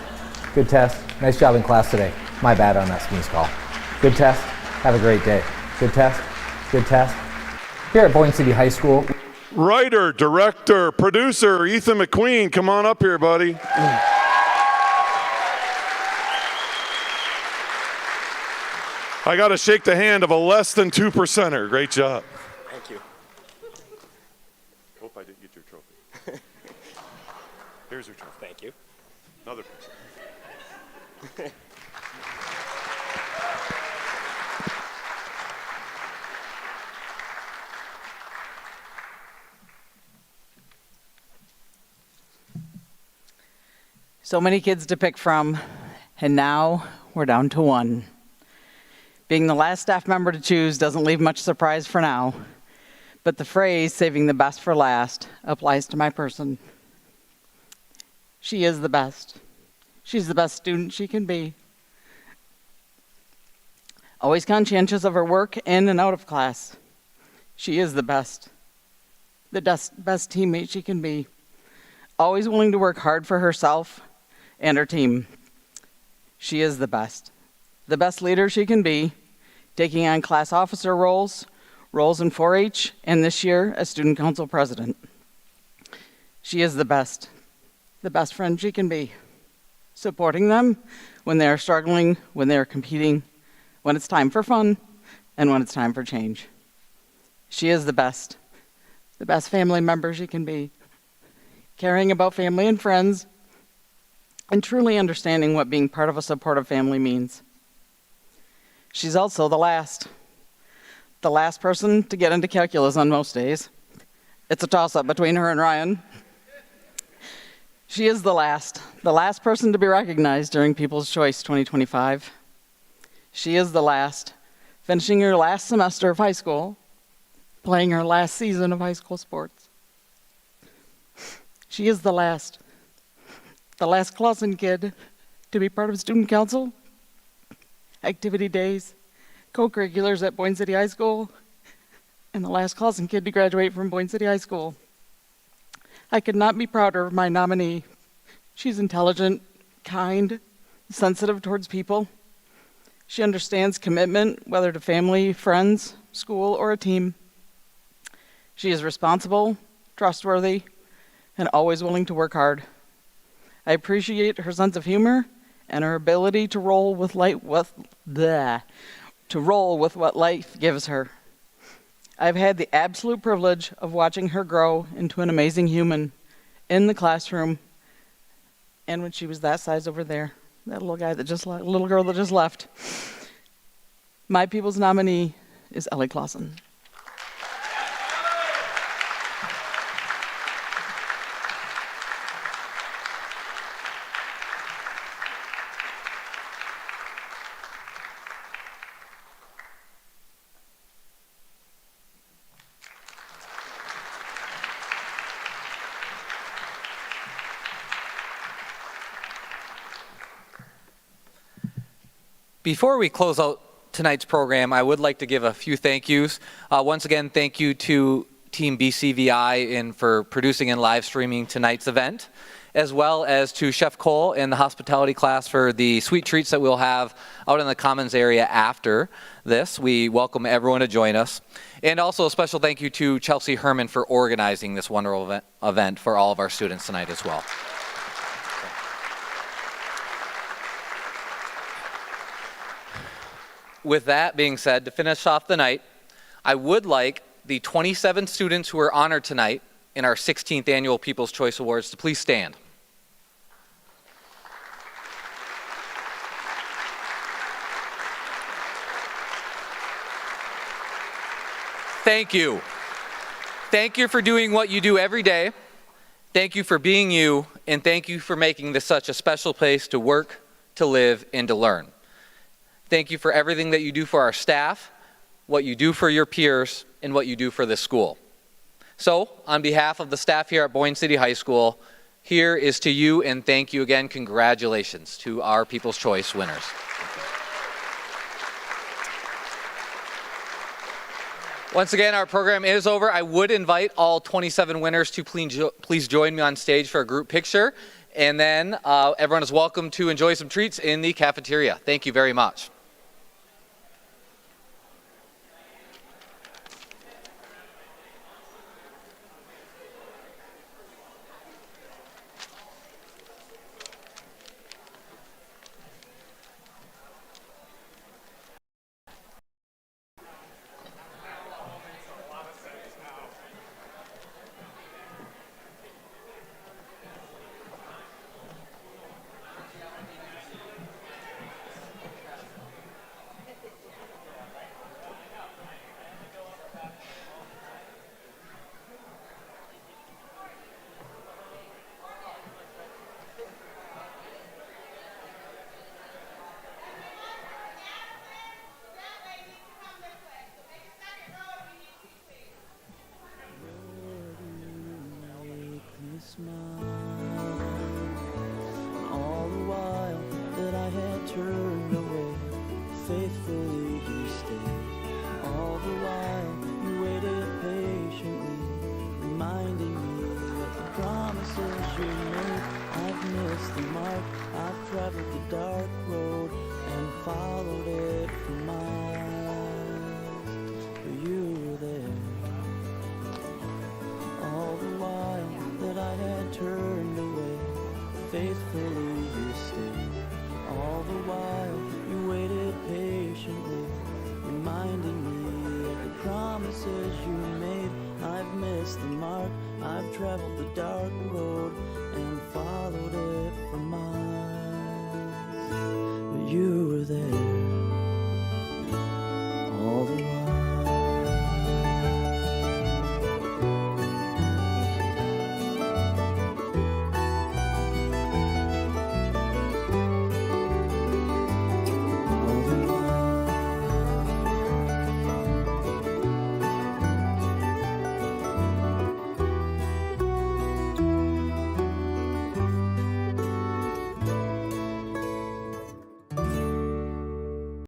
Good test. Nice job in class today. My bad on that sneeze call. Good test. Have a great day. Good test. Good test. Here at Boyne City High School. Writer, director, producer, Ethan McQueen, come on up here, buddy. I got to shake the hand of a less than 2%er. Great job. Thank you. Hope I didn't get your trophy. Here's your trophy. Thank you. Another person. So many kids to pick from, and now we're down to 1. Being the last staff member to choose doesn't leave much surprise for now, but the phrase, saving the best for last, applies to my person. She is the best. She's the best student she can be. Always conscientious of her work in and out of class. She is the best. The best teammate she can be. Always willing to work hard for herself and her team. She is the best leader she can be, taking on class officer roles in 4-H, and this year as student council president. She is the best friend she can be, supporting them when they are struggling, when they are competing, when it's time for fun, and when it's time for change. She is the best family member she can be, caring about family and friends, and truly understanding what being part of a supportive family means. She's also the last person to get into calculus on most days. It's a toss-up between her and Ryan. She is the last person to be recognized during People's Choice 2025. She is the last, finishing her last semester of high school, playing her last season of high school sports. She is the last Clausen kid to be part of student council, activity days, co-curriculars at Boyne City High School, and the last Clausen kid to graduate from Boyne City High School. I could not be prouder of my nominee. She's intelligent, kind, sensitive towards people. She understands commitment, whether to family, friends, school, or a team. She is responsible, trustworthy, and always willing to work hard. I appreciate her sense of humor and her ability to roll with what life gives her. I've had the absolute privilege of watching her grow into an amazing human in the classroom, and when she was that size over there, that little girl that just left. My people's nominee is Ellie Clausen. Before we close out tonight's program, I would like to give a few thank yous. Once again, thank you to Team BCVI for producing and live streaming tonight's event, as well as to Chef Cole and the hospitality class for the sweet treats that we'll have out in the commons area after this. We welcome everyone to join us. And also a special thank you to Chelsea Herman for organizing this wonderful event for all of our students tonight as well. With that being said, to finish off the night, I would like the 27 students who are honored tonight in our 16th Annual People's Choice Awards to please stand. Thank you. Thank you for doing what you do every day. Thank you for being you, and thank you for making this such a special place to work, to live, and to learn. Thank you for everything that you do for our staff, what you do for your peers, and what you do for this school. So, on behalf of the staff here at Boyne City High School, here is to you, and thank you again. Congratulations to our People's Choice winners. Once again, our program is over. I would invite all 27 winners to please join me on stage for a group picture. And then everyone is welcome to enjoy some treats in the cafeteria. Thank you very much.